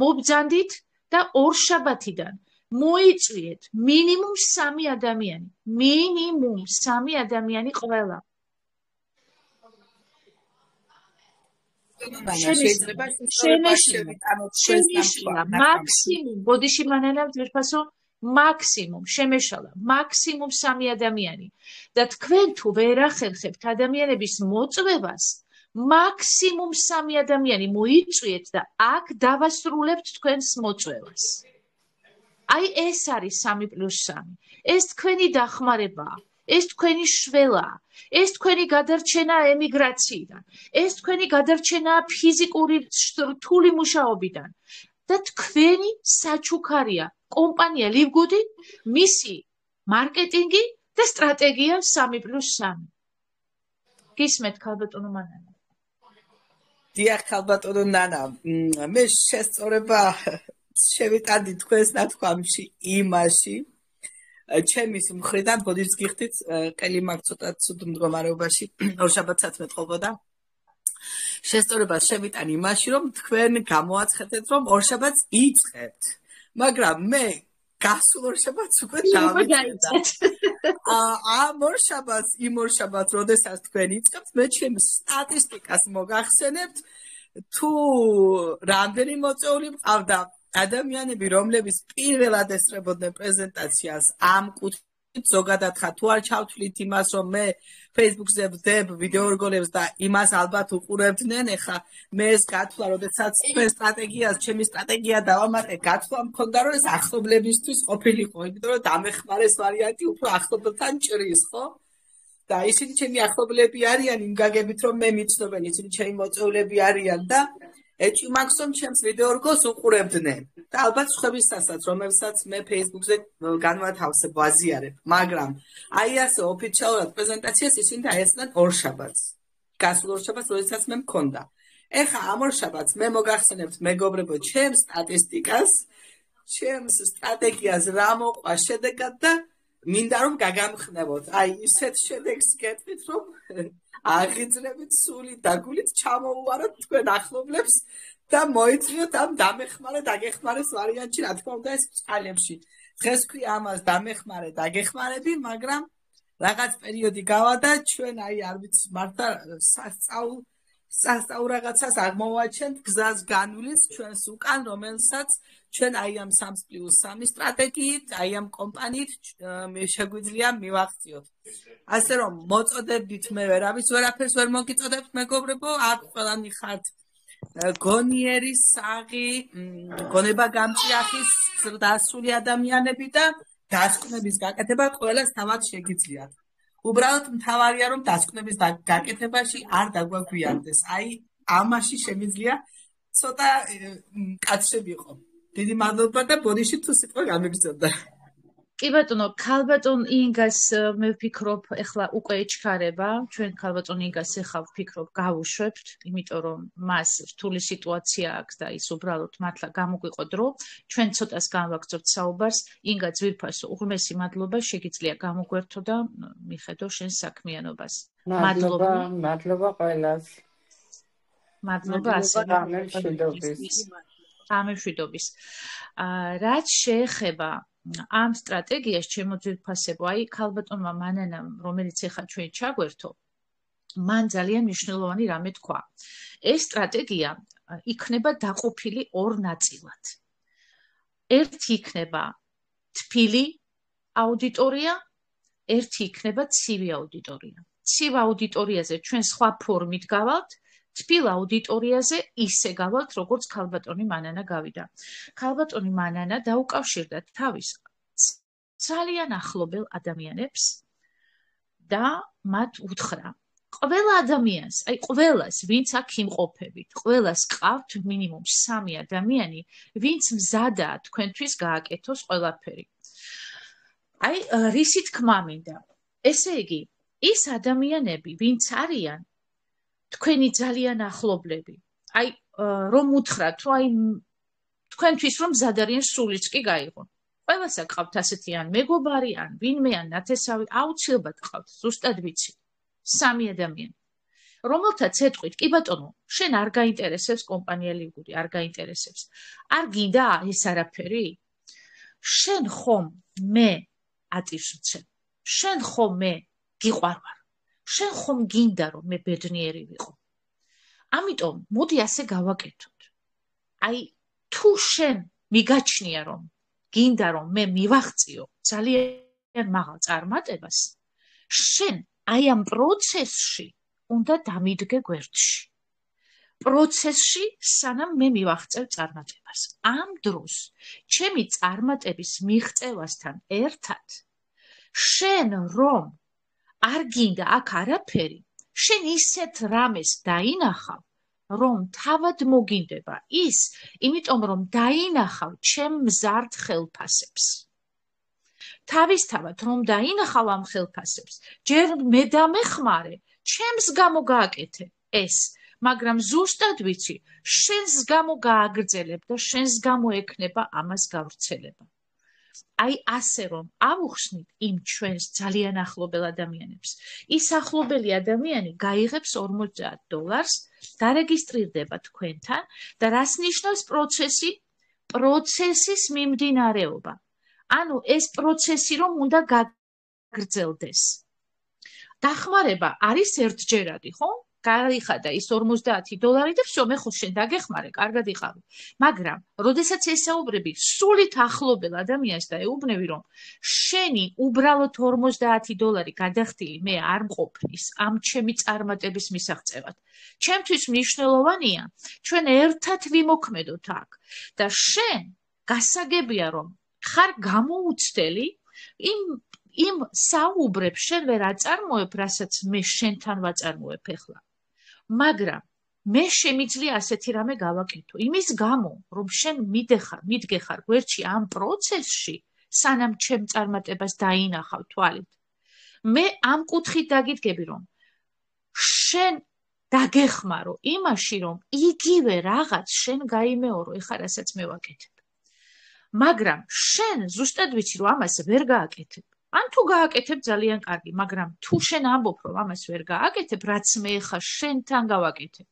მობძანდით და ორშაბათიდან მოიწვიეთ მინიმუმ 3 ადამიანი. მინიმუმ 3 ადამიანი ყველა. შემეშალა მაქსიმუმ ბოდიში მანანა ვერფასო მაქსიმუმ შემეშალა მაქსიმუმ 3 ადამიანი და თქვენ თუ ვერ ახერხებთ ადამიანების მოწვევას მაქსიმუმ 3 ადამიანი მოიწვიეთ და აქ დავასრულებთ თქვენს მოწვევას. აი ეს არის 3+3. ეს თქვენი დახმარებაა. ეს თქვენი შველაა, ეს თქვენი გადარჩენა ემიგრაციიდან, ეს თქვენი გადარჩენა ფიზიკური რთული მუშაობიდან და თქვენი საჩუქარია კომპანია ლივგუდი, მისი მარკეტინგი და სტრატეგია 3+3. გისმენთ ქალბატონო მანანა? დიახ ქალბატონო ნანა, მე შესწორება შევიტანდი თქვენს ნათქვამში იმაში ჩემის მხრიდან ბოდიშს გიხდით ყელი მაქვს ცოტა ცუდ მდგომარეობაში ორშაბათსაც მეტყობოდა შესწორებას შევიტან იმაში რომ თქვენ გამოაცხადეთ რომ ორშაბათს იწყებთ მაგრამ მე გასულ ორშაბათს უკვე დავიწყეთ ამ ორშაბათს იმ ორშაბათს როდესაც თქვენ იწყებთ მე ჩემს სტატისტიკას მოგახსენებთ თუ რამდენი მოწვეული მყავდა ადამიანები, რომლებიც პირველად ესწრებოდნენ პრეზენტაციას ამ კუთხით, ზოგადად ხა თუ არ ჩავთვლით იმას, რომ მე Facebook-ზე ვდებ ვიდეორგოლებს და იმას ალბათ უყურებდნენ, ეხა მე ეს გათვლა, როდესაც თქვენ სტრატეგიას, ჩემი სტრატეგია დავამატე, გათვლა მქონდა, რომ ეს ახლობლებისთვის ყოფილიყო, იმიტომ რომ დამეხმარეს ვარიანტი უფრო ახლობელთან ჭრის, ხო? და ისინი ჩემი ახლობლები არიან იმ გაგებით, რომ მე მიცნობენ, ისინი ჩემი მოწვეულები არიან და ეჭვი მაქვს რომ ჩემს ვიდეორგოლს უყურებდნენ და ალბათ სხვებისასაც რომელსაც მე Facebook-ზე განვათავსებ ვაზიარებ მაგრამ აი ასე ოფიციალურად პრეზენტაციას ისინი დაესწრნენ ორშაბათს გასულ ორშაბათს როდესაც მე მქონდა ეხა ამ ორშაბათს მე მოგახსენებთ მეგობრებო ჩემს სტატისტიკას ჩემს სტრატეგიას რა მოყვა შედეგად და მინდა რომ გაგამხნევოთ აი ისეთ შედეგს გეტყვით რომ აღიძრებით სული და გულით ჩამოუვაროთ თქვენ ახლობლებს და მოიწვიოთ ამ დამეხმარე დაგეხმარეს ვარიანტში რა თქმა უნდა ეს წყალებში დღეს ქვია ამას დამეხმარე დაგეხმარები მაგრამ რაღაც პერიოდი გავა და ჩვენ აი არ ვიცი მართლა სასწაულ რაღაცას აღმოვაჩენთ გზას განვლით ჩვენს უკან რომელსაც ჩვენ აი ამ 3+3 სტრატეგიით აი ამ კომპანიით შეგვიძლია მივახციოთ ასე რომ მოწოდებით მე ვერაფერს ვერ მოგიწოდებთ მეგობრებო აქ ყველანი ხართ გონიერი საღი გონება გამჭიახის დასული ადამიანები და დასკვნების გაკეთება ყველას თავად შეგიძლიათ უბრალოდ მთავარია რომ დასკვნების გაკეთებაში არ დაგვაგვიანდეს აი ამაში შემიძლია ცოტა კაცები იყო დიდი მადლობა და ბოდიში თუ სიტყვა გამიგზავნა კი ბატონო, ქალბატონ ინგას მე ვფიქრობ, ეხლა უკვე ეჩქარება, ჩვენ ქალბატონ ინგას ეხლა ვფიქრობ გავუშვებთ, იმიტომ რომ მას რთული სიტუაცია აქვს და ის უბრალოდ მართლა გამოგვიყო დრო, ჩვენ ცოტას განვაგრძობთ საუბარს, ინგა ძვირფასო, უღრმესი მადლობა, შეგიძლია გამოგვერთო და მიხედო შენ საქმიანობას. მადლობა ყველას. მადლობა ასევე გამშვიდობის. რაც შეეხება ამ სტრატეგიას ჩემო ძვირფასებო, აი ქალბატონმა მანანამ, რომელიც ეხლა ჩვენ ჩაგვერთო, მან ძალიან მნიშვნელოვანი რამე თქვა. ეს სტრატეგია იქნება დაყოფილი ორ ნაწილად. ერთი იქნება თბილი აუდიტორია, ერთი იქნება ცივი აუდიტორია. ცივ აუდიტორიაზე ჩვენ სხვა ფორმით გავალთ, თბილ აუდიტორიაზე ისე გავალთ, როგორც ქალბატონი მანანა გავიდა. ქალბატონი მანანა დაუკავშირდა თავის ძალიან ახლობელ ადამიანებს და მათ უთხრა, ყველა ადამიანს, აი ყველას, ვინც აქ იმყოფებით, ყველას ყავთ მინიმუმ 3 ადამიანი, ვინც მზადაა თქვენთვის გააკეთოს ყველაფერი. აი რისი თქმა მინდა. ესე იგი, ის ადამიანები, ვინც არიან თქვენი ძალიან ახლობლები. აი რომ უთხრათ, რომ აი თქვენთვის რომ მზად არიან სულიც კი გაიღონ. ყველას აკავთ ასეთი ან მეგობარი, ან ვინმე, ან ნათესავი, აუცილებლად ყავთ, ზუსტად ვიცი. 3 ადამიანი. რომელთაც ეთყვით, კი ბატონო, შენ არ გაინტერესებს კომპანია ლიგური, არ გაინტერესებს. არ გინდა ეს არაფერი? შენ ხომ მე ატირს ვცემ. შენ ხომ მე გიყვარვარ. შენ ხომ გინდა რომ მე ბედნიერი ვიყო. ამიტომ მოდი ასე გავაკეთოთ. აი თუ შენ მიგაჩნია რომ გინდა რომ მე მივაღწიო ძალიან მაღალ წარმატებას, შენ აი ამ პროცესში უნდა დამიდგე გვერდში. პროცესში სანამ მე მივაღწევ წარმატებას. ამ დროს ჩემი წარმატების მიღწევასთან ერთად შენ რომ არ გინდა აქ არაფერი, შენ ისეთ რამეს დაინახავ, რომ თავად მოგინდება ის, იმიტომ რომ დაინახავ ჩემ მზარდ ხელფასებს. თავისთავად რომ დაინახავ ამ ხელფასებს, ჯერ მე დამეხმარე, ჩემს გამო გააკეთე ეს, მაგრამ ზუსტად ვიცი, შენს გამო გააგრძელებ და შენს გამო ექნება ამას გავრცელება. აი ასე რომ ავუხსნით იმ ჩვენს ძალიან ახლობელ ადამიანებს. ის ახლობელი ადამიანი გაიღებს $50 დარეგისტრირდება თქვენთან და რას ნიშნავს პროცესი? პროცესის მიმდინარეობა. ანუ ეს პროცესი რომ უნდა გაგრძელდეს. დახმარება არის ერთჯერადი, ხო? გაიხადა ის $50 და всё, მე ხო შენ დაგეხმარე, კარგად იყავი. მაგრამ, როდესაც ესაუბრები სულით ახლობელ ადამიანს და ეუბნები, რომ შენი უბრალოდ $50 გადახდილი მე არ მყოფნის ამ ჩემი წარმატების მისაღწევად. ჩემთვის მნიშვნელოვანია, ჩვენ ერთად ვიმოქმედოთ აქ და შენ გასაგებია რომ ხარ გამოუცდელი იმ საუბრებს შენ ვერ აწარმოებ, რასაც მე შენთან ვაწარმოებ ახლა. მაგრამ მე შემიძლია ასეთი რამე გავაკეთო. იმის გამო, რომ შენ მიდგეხარ გვერდში ამ პროცესში, სანამ ჩემ წარმატებას დაინახავ თვალით. მე ამ კუთხით დაგიდგები, რომ შენ დაგეხმარო იმაში, რომ იგივე რაღაც შენ გაიმეორო, ეხლა რასაც მე ვაკეთებ. მაგრამ შენ ზუსტად ვიცი, რომ ამას ვერ გააკეთებ. ან თუ გააკეთებ ძალიან კარგი, მაგრამ თუ შენ ამბობ, რომ ამას ვერ გააკეთებ, რაც მე ახლა შენთან გავაკეთებ,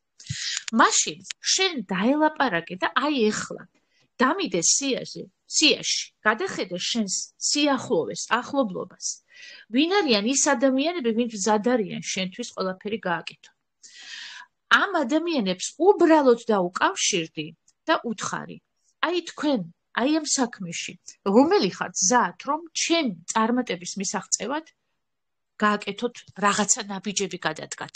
მაშინ შენ დაელაპარაკე და აი ახლა დამიდე სიაში, გადახედე შენს სიახლოვეს, ახლობლობას. ვინ არიან ის ადამიანები, ვინც მზად არიან შენთვის ყველაფერი გააკეთონ. ამ ადამიანებს უბრალოდ დაუკავშირდი და უთხარი, აი თქვენ აი ამ საქმეში, რომელი ხართ მზად, რომ ჩემი წარმატების მისაღწევად გააკეთოთ რაღაცა ნაბიჯები გადადგათ.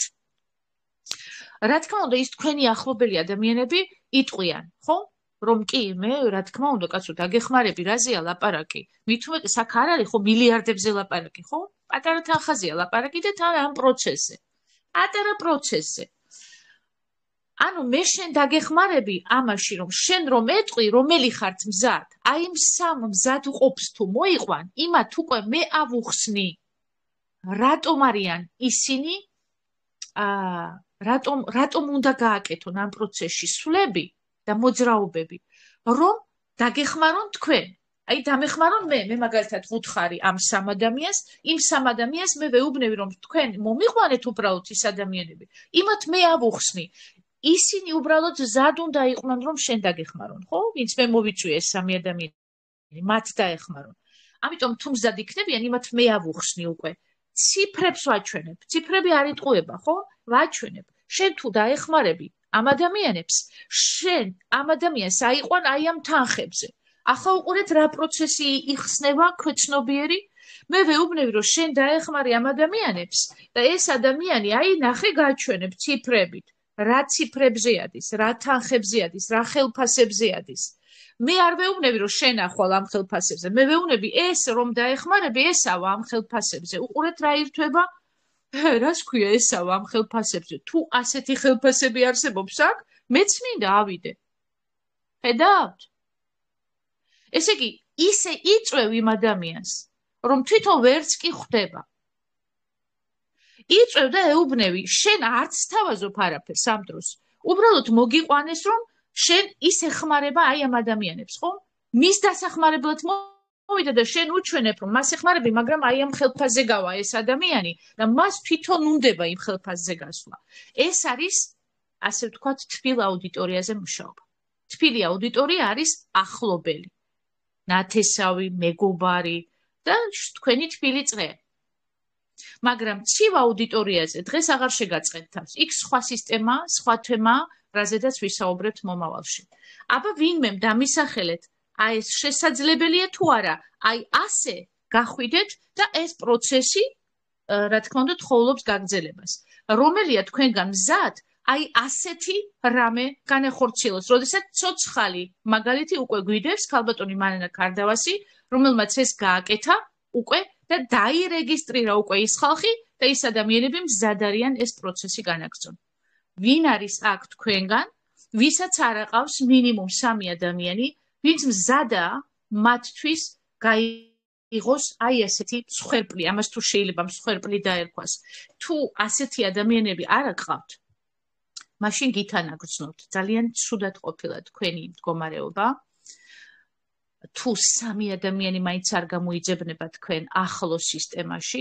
რა თქმა უნდა, ის თქვენი ახლობელი ადამიანები იტყვიან, ხო? რომ კი, მე რა თქმა უნდა, კაცო, დაგეხმარები, რაზეა ლაპარაკი? მით უმეტეს აქ არ არის ხო მილიარდებზე ლაპარაკი, ხო? პატარა თანხაზეა ლაპარაკი და თან ამ პროცესზე. პატარა პროცესზე. ანუ მე შენ დაგეხმარები ამაში, რომ შენ რომ ეტყვი, რომელი ხართ მზად, აი იმ სამ მზად უყოფს თუ მოიყვან, იმათ უკვე მე ავუხსნი. რატომ არიან ისინი, რატომ უნდა გააკეთონ ამ პროცესში სვლები და მოძრაობები, რომ დაგეხმარონ თქვენ. აი დამეხმარონ მე მაგალითად ვუთხარი ამ სამ ადამიანს, იმ სამ ადამიანს მე ვეუბნები, რომ თქვენ მომიყვანეთ უბრალოდ ის ადამიანები. იმათ მე ავუხსნი. ისინი უბრალოდ ზად უნდა იყვნენ, რომ შენ დაგეხმარონ, ხო? ვინც მე მოვიწვიე ეს სამი ადამიანი, მათ დაეხმარონ. ამიტომ თუ მზად იქნებიან, იმათ მე ავუხსნი უკვე. ციფრებს ვაჩვენებ. ციფრები არ იტყუება, ხო? ვაჩვენებ. შენ თუ დაეხმარები ამ ადამიანებს, შენ ამ ადამიანს აიყვან აი ამ თანხებზე. ახლა უყურეთ რა პროცესი იხსნება ქვეცნობიერი. მე ვეუბნები, რომ შენ დაეხმარი ამ ადამიანებს და ეს ადამიანი აი ნახე გაჩვენებ ციფრებით. რა ციფრებზე ადის, რა თანხებზე ადის, რა ხელფასებზე ადის. მე არ ვეუბნები, რომ შენ ახვალ ამ ხელფასებზე. მე ვეუბნები, ეს რომ დაეხმარები, ესავა ამ ხელფასებზე. უყურეთ რა ირთვება? რას ქვია ესავა ამ ხელფასებზე? თუ ასეთი ხელფასები არსებობს აქ, მეც მინდა ავიდე. ხედავთ? ესე იგი, ისე იწვევ იმ ადამიანს, რომ თვითონ ვერც კი ხვდება. იწვევ და ეუბნები, შენ არც თავაზობ არაფერს ამ დროს. უბრალოდ მოგიყვანეს, რომ შენ ის ეხმარება აი ამ ადამიანებს, ხო? მის დასახმარებლად მოვიდა და შენ უჩვენებ, რომ მას ეხმარები, მაგრამ აი ამ ხელფასზე გავა ეს ადამიანი და მას თვითონ უნდება იმ ხელფასზე გასვლა. ეს არის, ასე ვთქვათ, თბილ აუდიტორიაზე მუშაობა. თბილი აუდიტორია არის ახლობელი, ნათესავი, მეგობარი და თქვენი თბილი წრე. მაგრამ ცივ აუდიტორიაზე დღეს აღარ შეგაწყეთ თავს. იქ სხვა სისტემაა, სხვა თემაა, რაზედაც ვისაუბრებთ მომავალში. აბა ვინმემ დამისახელეთ, აი ეს შესაძლებელია თუ არა, აი ასე გახვიდეთ და ეს პროცესი, რა თქმა უნდა, თხოვლობს გაგრძელებას. რომელია თქვენგან მზად, აი ასეთი რამე განეხორციელოს, როდესაც ცოცხალი მაგალითი უკვე გვიდევს ქალბატონი მარინა კარდავასი, რომელმაც ეს გააკეთა უკვე და დაირეგისტრირა უკვე ის ხალხი და ის ადამიანები მზად არიან ეს პროცესი განაგრძონ. ვინ არის აქ თქვენგან, ვისაც არ აყავს მინიმუმ 3 ადამიანი, ვინც მზადაა მათთვის გაიღოს აი ესეთი მსხვერპლი, ამას თუ შეიძლება მსხვერპლი დაერქვას. თუ ასეთი ადამიანები არ აყავთ, მაშინ გითანაგრძნობთ, ძალიან ცუდად ყოფილა თქვენი მდგომარეობა. თუ 3 ადამიანი მაინც არ გამოიძებნება თქვენ ახლო სისტემაში,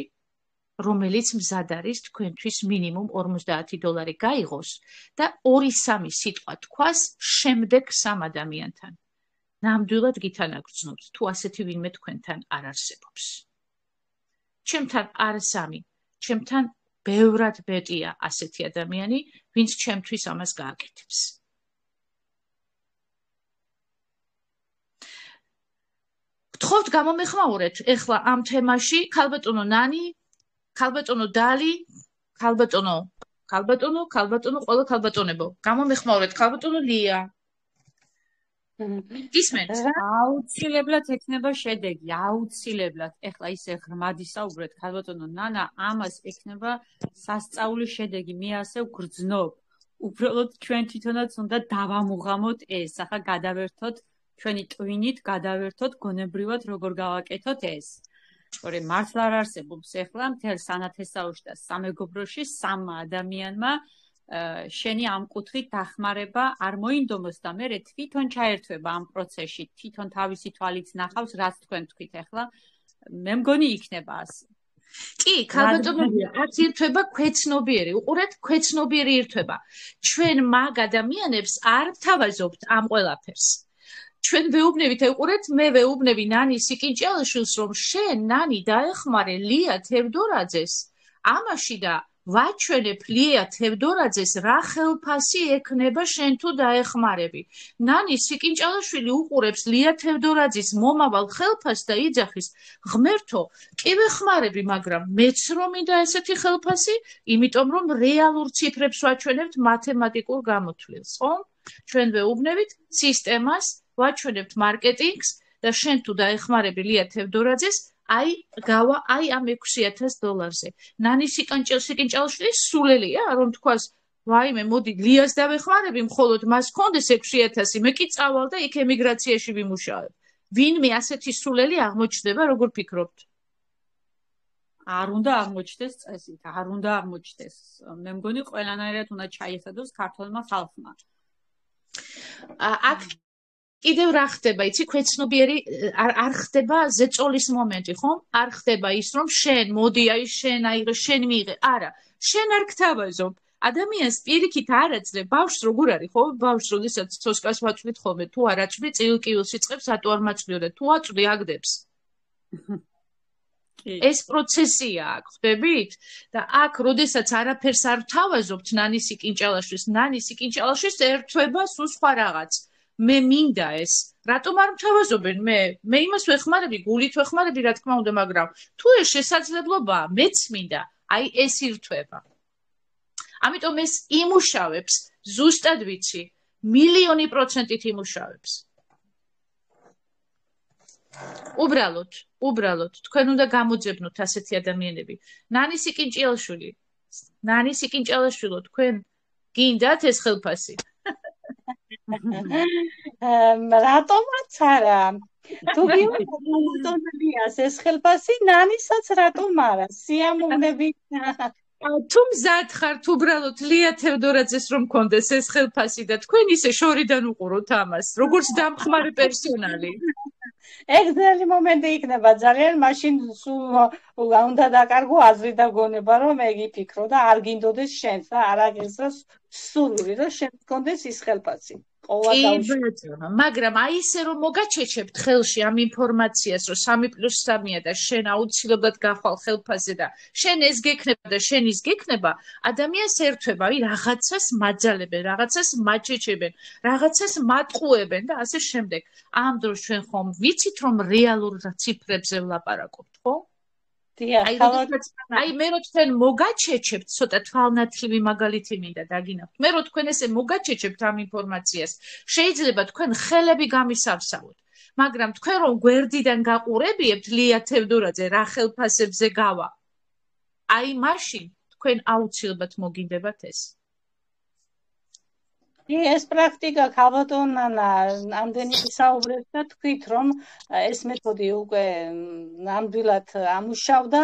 რომელიც მზად არის თქვენთვის მინიმუმ $50 გაიღოს და 2-3 სიტყვა თქვას შემდეგ 3 ადამიანთან. ნამდვილად გითანაგრძნობთ, თუ ასეთი ვინმე თქვენთან არ არსებობს. ჩემთან არ 3, ჩემთან ბევრად მეტია ასეთი ადამიანი, ვინც ჩემთვის ამას გააკეთებს. გთხოვთ გამომეხმაურეთ ეხლა ამ თემაში ქალბატონო ნანი, ქალბატონო დალი, ქალბატონო, ყველა ქალბატონებო. გამომეხმაურეთ ქალბატონო ლია. ისმენთ? აუცილებლად ექნება შედეგი, აუცილებლად. ეხლა ისე ღრმად ისაუბრეთ ქალბატონო ნანა, ამას ექნება სასწაული შედეგი. მე ასე ვგრძნობ. უბრალოდ ჩვენ თვითონაც უნდა დავამუღამოთ ეს. ახლა გადავერთოთ ჩვენი ტვინით, გადავერთოთ გონებრივად როგორ გავაკეთოთ ეს. თორე მართლა არ არსებობს ეხლა მთელ სანათესაოში და სამეგობროში 3 ადამიანმა შენი ამ კუთხით დახმარება არ მოინდომოს და მე თვითონ ჩაერთვება ამ პროცესში, თვითონ თავისი თვალით ნახავს, რაც თქვენ თქვით ეხლა. მე მგონი იქნება ასე. კი, ქალბატონებია, აქ ირთვება ქვეცნობიერი. უყურეთ, ქვეცნობიერი ირთვება. ჩვენ მაგ ადამიანებს არ თავაზობთ ამ ყველაფერს. ჩვენ ვეუბნებით, უყურეთ, მე ვეუბნები ნანი სიკინჭალაშვილს, რომ შენ ნანი დაეხმარე ლია თევდორაძეს ამაში და ვაჩვენებ ლია თევდორაძეს რა ხელფასი ექნება შენ თუ დაეხმარები. ნანი სიკინჭალაშვილი უყურებს ლია თევდორაძის მომავალ ხელფასს და იძახის, ღმერთო, კი ვეხმარები, მაგრამ მეც რომ მინდა ესეთი ხელფასი, იმიტომ რომ რეალურ ციფრებს ვაჩვენებთ მათემატიკურ გამოთვლილს, ხო? ჩვენ ვეუბნებით სისტემას, ვაჩვენებთ მარკეტინგს და შენ თუ დაეხმარები ლია თევდორაძეს, აი გავა აი ამ $6,000. ნანი სიკინჭალაშვილი სულელია, რომ თქვას ვაიმე, მოდი ლიას დავეხმარები, მხოლოდ მას ჰქონდეს 6,000, მე კი წავალ და იქ ემიგრაციაში ვიმუშავებ. ვინმე ასეთი სულელი აღმოჩნდება, როგორ ფიქრობთ? არ უნდა აღმოჩნდეს წესით, არ უნდა აღმოჩნდეს. მე მგონი ყველანაირად უნდა ჩაიხედოს ქართულმა ხალხმა. აქ კიდევ რა ხდება, იცი, ქვეცნობიერი არ ხდება ზეწოლის მომენტი, ხომ? არ ხდება ის, რომ შენ მოდი, აი შენ აიღე, შენ მიიღე. არა, შენ არ გთავაზობ. ადამიანს პირიქით არ აძლევ, ბავშვს როგორ არის, ხო? ბავშვს როდესაც ცოცხლას ვაწვდით ხოლმე, თუ არ აწვდი, წილკივილს იწყებს, რატო არ მაწვდიოდე? თუ აწვდი, აგდებს. ეს პროცესია აქ, ხვდებით? და აქ, როდესაც არაფერს არ ვთავაზობთ ნანის იკინჭალაშვილს, ნანის იკინჭალაშვილს ერთვება სულ სხვა რაღაც. მე მინდა ეს. რატომ არ მთავაზობენ მე იმას ვეხმარები, გულით ვეხმარები, რა თქმა უნდა, მაგრამ თუ ეს შესაძლებლობაა, მეც მინდა, აი ეს ირთვება. ამიტომ ეს იმუშავებს, ზუსტად ვიცი, 1,000,000% იმუშავებს. უბრალოდ, თქვენ უნდა გამოძებნოთ ასეთი ადამიანები. ნანის იკინჭიალაშვილო, თქვენ გინდათ ეს ხელფასი? რატომაც არა? თუ გიუღოთ ეს ხელფასი, ნანისაც რატომ არა? სიამოვნები. თუ მზად ხართ უბრალოდ ლია თევდორაძეს რომ მქონდეს ეს ხელფასი და თქვენ ისე შორიდან უყუროთ ამას, როგორც დამხმარე პერსონალი. ეგ ძნელი მომენტი იქნება ძალიან, მაშინ სულ უნდა დაკარგო აზრი და გონება, რომ ეგ იფიქრო და არ გინდოდეს შენს და არ აგესროს სურვილი, რომ შენ მქონდეს ის ხელფასი. მაგრამ აი ისე რომ მოგაჩეჩებთ ხელში ამ ინფორმაციას, რომ 3+3-ია და შენ აუცილებლად გახვალ ხელფასზე და შენ ეს გექნება და შენ ის გექნება, ადამიანს ერთვება, აი რაღაცას მაძალებენ, რაღაცას მაჩეჩებენ, რაღაცას მატყუებენ და ასე შემდეგ. ამ დროს ჩვენ ხომ ვიცით რომ რეალურ ციფრებზე ვლაპარაკობთ, ხო? აი მე რო თქვენ მოგაჩეჩებთ, ცოტა თვალნათლივი მაგალითი მინდა დაგინახოთ. მე რო თქვენ ესე მოგაჩეჩებთ ამ ინფორმაციას, შეიძლება თქვენ ხელები გამისავსავოთ. მაგრამ თქვენ რომ გვერდიდან გაყურებიებთ ლია თევდორაძე რა ხელფასებზე გავა. აი მაშინ თქვენ აუცილებლად მოგინდებათ ეს. ეს პრაქტიკა ქალბატონ ნანა ამდენი ისაუბრებს და თქვით რომ ეს მეთოდი უკვე ნამდვილად ამუშავდა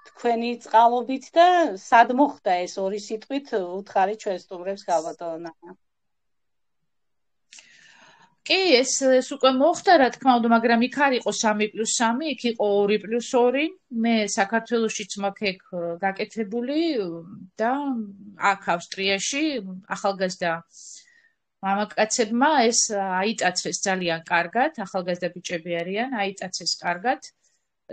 თქვენი წყალობით და სად მოხდა ეს ორი სიტყვით უთხარი ჩვენ სტუმრებს ქალბატონ ნანა. კი, ეს უკვე მოხდა, რა თქმა უნდა, მაგრამ იქ არ იყო 3+3, იქ იყო 2+2. მე საქართველოშიც მაქვს ეგ გაკეთებული და აქ ავსტრიაში ახალგაზრდა მამაკაცებმა ეს აიტაცეს ძალიან კარგად, ახალგაზრდა ბიჭები არიან, აიტაცეს კარგად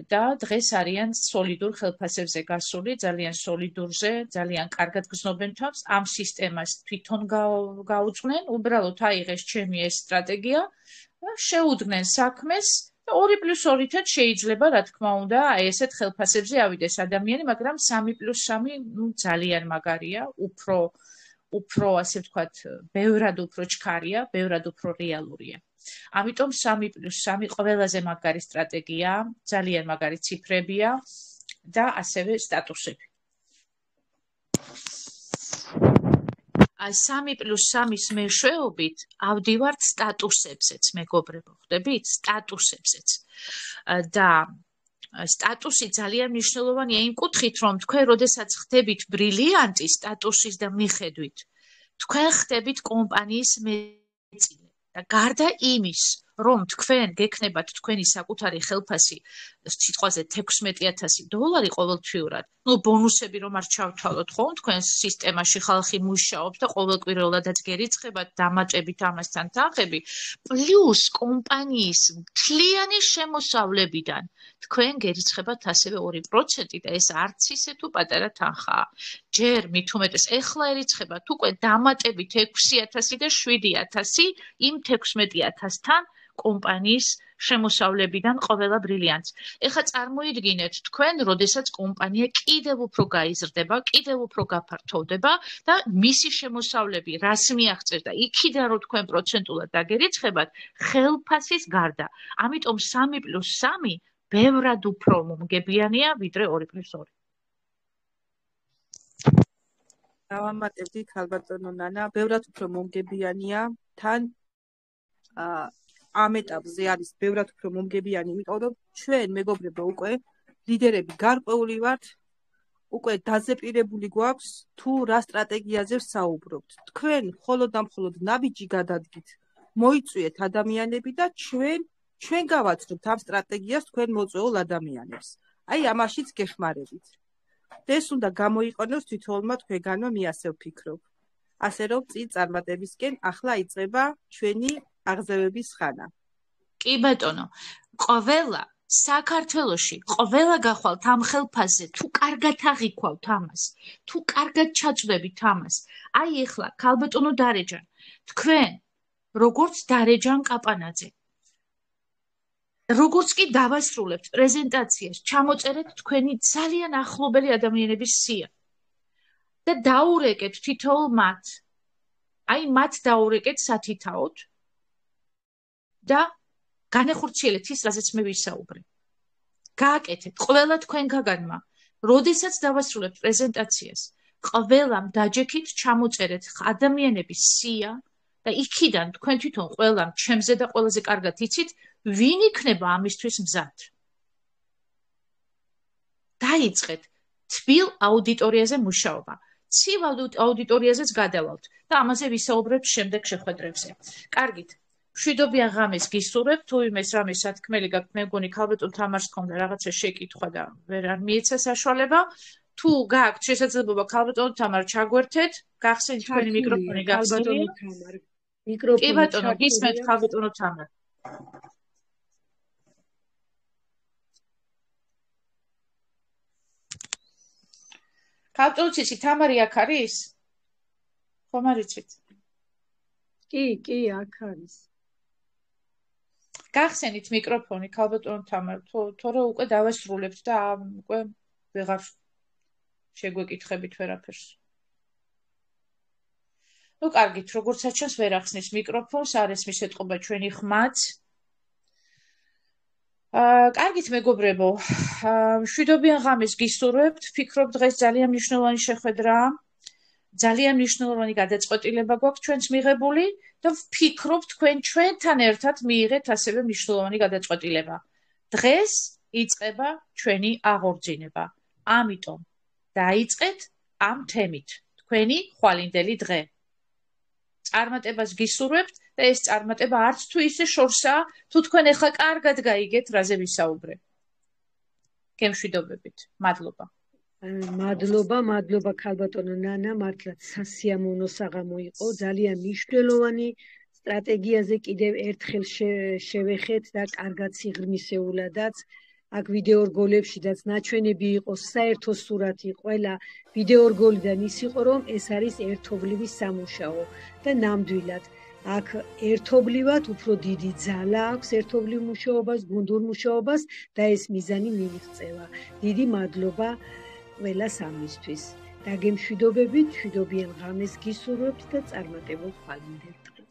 და დღეს არიან სოლიდურ ხელფასებზე გასული, ძალიან სოლიდურზე, ძალიან კარგად გრძნობენ თავს, ამ სისტემას თვითონ გაუძღნენ, უბრალოდ აიღეს ჩემი ეს სტრატეგია, შეუდგნენ საქმეს და 2+2-თაც შეიძლება, რა თქმა უნდა, აი ესეთ ხელფასებზე ავიდეს ადამიანი, მაგრამ 3+3 ძალიან მაგარია, უფრო ასე ვთქვათ, ბევრად უფრო ჩქარია, ბევრად უფრო რეალურია. ამიტომ 3+3 ყველაზე მაგარი სტრატეგია, ძალიან მაგარი ციფრებია და ასევე სტატუსები. აი 3+3-ის მეშვეობით ავდივართ სტატუსებზეც, მეგობრებო, ხვდებით? სტატუსებზეც. და სტატუსი ძალიან მნიშვნელოვანია იმ კუთხით, რომ თქვენ როდესაც ხდებით ბრილიანტი სტატუსის და მიხედვით, თქვენ ხდებით კომპანიის მეწინე. და გარდა იმის, რომ თქვენ გექნებათ თქვენი საკუთარი ხელფასი სიტყვაზე $16,000 ყოველთვიურად, ბონუსები რომ არ ჩავთვალოთ, ხო? თქვენ სისტემაში ხალხი მუშაობს და ყოველკვირეულადაც გერიცხებათ დამატებით ამასთან თანხები, პლუს კომპანიის მთლიანი შემოსავლებიდან თქვენ გერიცხებათ ასევე 2% და ეს არც ისე თუ პატარა თანხაა. ჯერ მით უმეტეს ეხლა ერიცხებათ უკვე დამატებით 6,000 და 7,000 იმ 16,000-თან კომპანიის შემოსავლებიდან ყველა ბრილიანტს. ეხლა წარმოიდგინეთ თქვენ, როდესაც კომპანია კიდევ უფრო გაიზრდება, კიდევ უფრო გაფართოვდება და მისი შემოსავლები რას მიაღწევს და იქიდან რო თქვენ პროცენტულად დაგერიცხებათ ხელფასის გარდა. ამიტომ 3+3 ბევრად უფრო მომგებიანია ვიდრე 2+2. დავამატებდი ქალბატონო ნანა, ბევრად უფრო მომგებიანია, თან ამ ეტაპზე არის ბევრად უფრო მომგებიანი, იმიტომ რომ ჩვენ მეგობრებო უკვე ლიდერები გარკვეული ვართ, უკვე დაზეპირებული გვაქვს თუ რა სტრატეგიაზე ვსაუბრობთ. თქვენ მხოლოდ და მხოლოდ ნაბიჯი გადადგით, მოიწვიეთ ადამიანები და ჩვენ გავაცნობთ ამ სტრატეგიას თქვენ მოწვეულ ადამიანებს. აი ამაშიც გეხმარებით. ეს უნდა გამოიყენოს თითოეულმა თქვენგანმა, მე ასე ვფიქრობ. ასე რომ წინ წარმატებისკენ ახლა იწყება ჩვენი აღზევების ხანა. კი ბატონო, ყველა საქართველოში, ყველა გახვალთ ამ ხელფასზე, თუ კარგად აღიქვავთ ამას, თუ კარგად ჩაწვდებით ამას. აი ეხლა ქალბატონო დარეჯან, თქვენ როგორც დარეჯან კაპანაძე, როგორც კი დავასრულებთ პრეზენტაციას, ჩამოწერეთ თქვენი ძალიან ახლობელი ადამიანების სია და დაურეკეთ თითოეულ მათ. აი მათ დაურეკეთ სათითაოდ და განეხორციელეთ ის, რაზეც მე ვისაუბრე. გააკეთეთ ყველა თქვენგანმა, როდესაც დავასრულებთ პრეზენტაციას, ყველამ დაჯექით ჩამოწერეთ ადამიანების სია და იქიდან თქვენ თვითონ ყველამ ჩემზე და ყველაზე კარგად იცით, ვინ იქნება ამისთვის მზად. დაიწყეთ თბილ აუდიტორიაზე მუშაობა. ცივ აუდიტორიაზეც გადავალთ და ამაზე ვისაუბრებთ შემდეგ შეხვედრებზე. კარგით. მშვიდობიან ღამეს გისურვებთ, თუ იმეს რამე სათქმელი გაქვთ, მე მგონი ქალბატონ თამარს ჰქონდა რაღაცა შეკითხვა და ვერ არ მიეცა საშუალება. თუ გაქვთ შესაძლებლობა ქალბატონ თამარ ჩაგვერთეთ, გახსენით თქვენი მიკროფონი გახსნილი. კი ბატონო, გისმენთ ქალბატონო თამარ. ქალბატონო ციცი თამარი აქ არის? ხომ არ იცით? კი, აქ არის. გახსენით მიკროფონი ქალბატონო თამარ, თორე უკვე დავასრულებთ და უკვე ვეღარ შეგვეკითხებით ვერაფერს. ნუ კარგით, როგორც აჩვენს ვერ ახსნის მიკროფონს, არ ესმის ეთყობა ჩვენი ხმაც. კარგით მეგობრებო, მშვიდობიან ღამეს გისურვებთ, ვფიქრობ დღეს ძალიან მნიშვნელოვანი შეხვედრაა. ძალიან მნიშვნელოვანი გადაწყვეტილება გვაქვს ჩვენს მიღებული და ვფიქრობ თქვენ ჩვენთან ერთად მიიღეთ ასევე მნიშვნელოვანი გადაწყვეტილება. დღეს იწყება ჩვენი აღორძინება. ამიტომ დაიწყეთ ამ თემით თქვენი ხვალინდელი დღე. წარმატებას გისურვებთ და ეს წარმატება არც თუ ისე შორსაა, თუ თქვენ ახლა კარგად გაიგეთ, რაზე ვისაუბრე. გემშვიდობებით. მადლობა. მადლობა ქალბატონო ნანა, მართლაც სასიამოვნო საღამო იყო, ძალიან მნიშვნელოვანი სტრატეგიაზე კიდევ ერთხელ შევეხეთ და კარგად სიღრმისეულადაც. აქ ვიდეო რგოლებშიდაც ნაჩვენები იყო საერთო სურათი, ყველა ვიდეო რგოლიდან ის იყო, რომ ეს არის ერთობლივი სამუშაო და ნამდვილად აქ ერთობლივად უფრო დიდი ძალა აქვს ერთობლივ მუშაობას, გუნდურ მუშაობას და ეს მიზანი მიიღწევა. დიდი მადლობა ყველას ამისთვის. დაგემშვიდობებით, მშვიდობიან ღამეს გისურვებთ და წარმატებულ ხვალინდელ დღეს.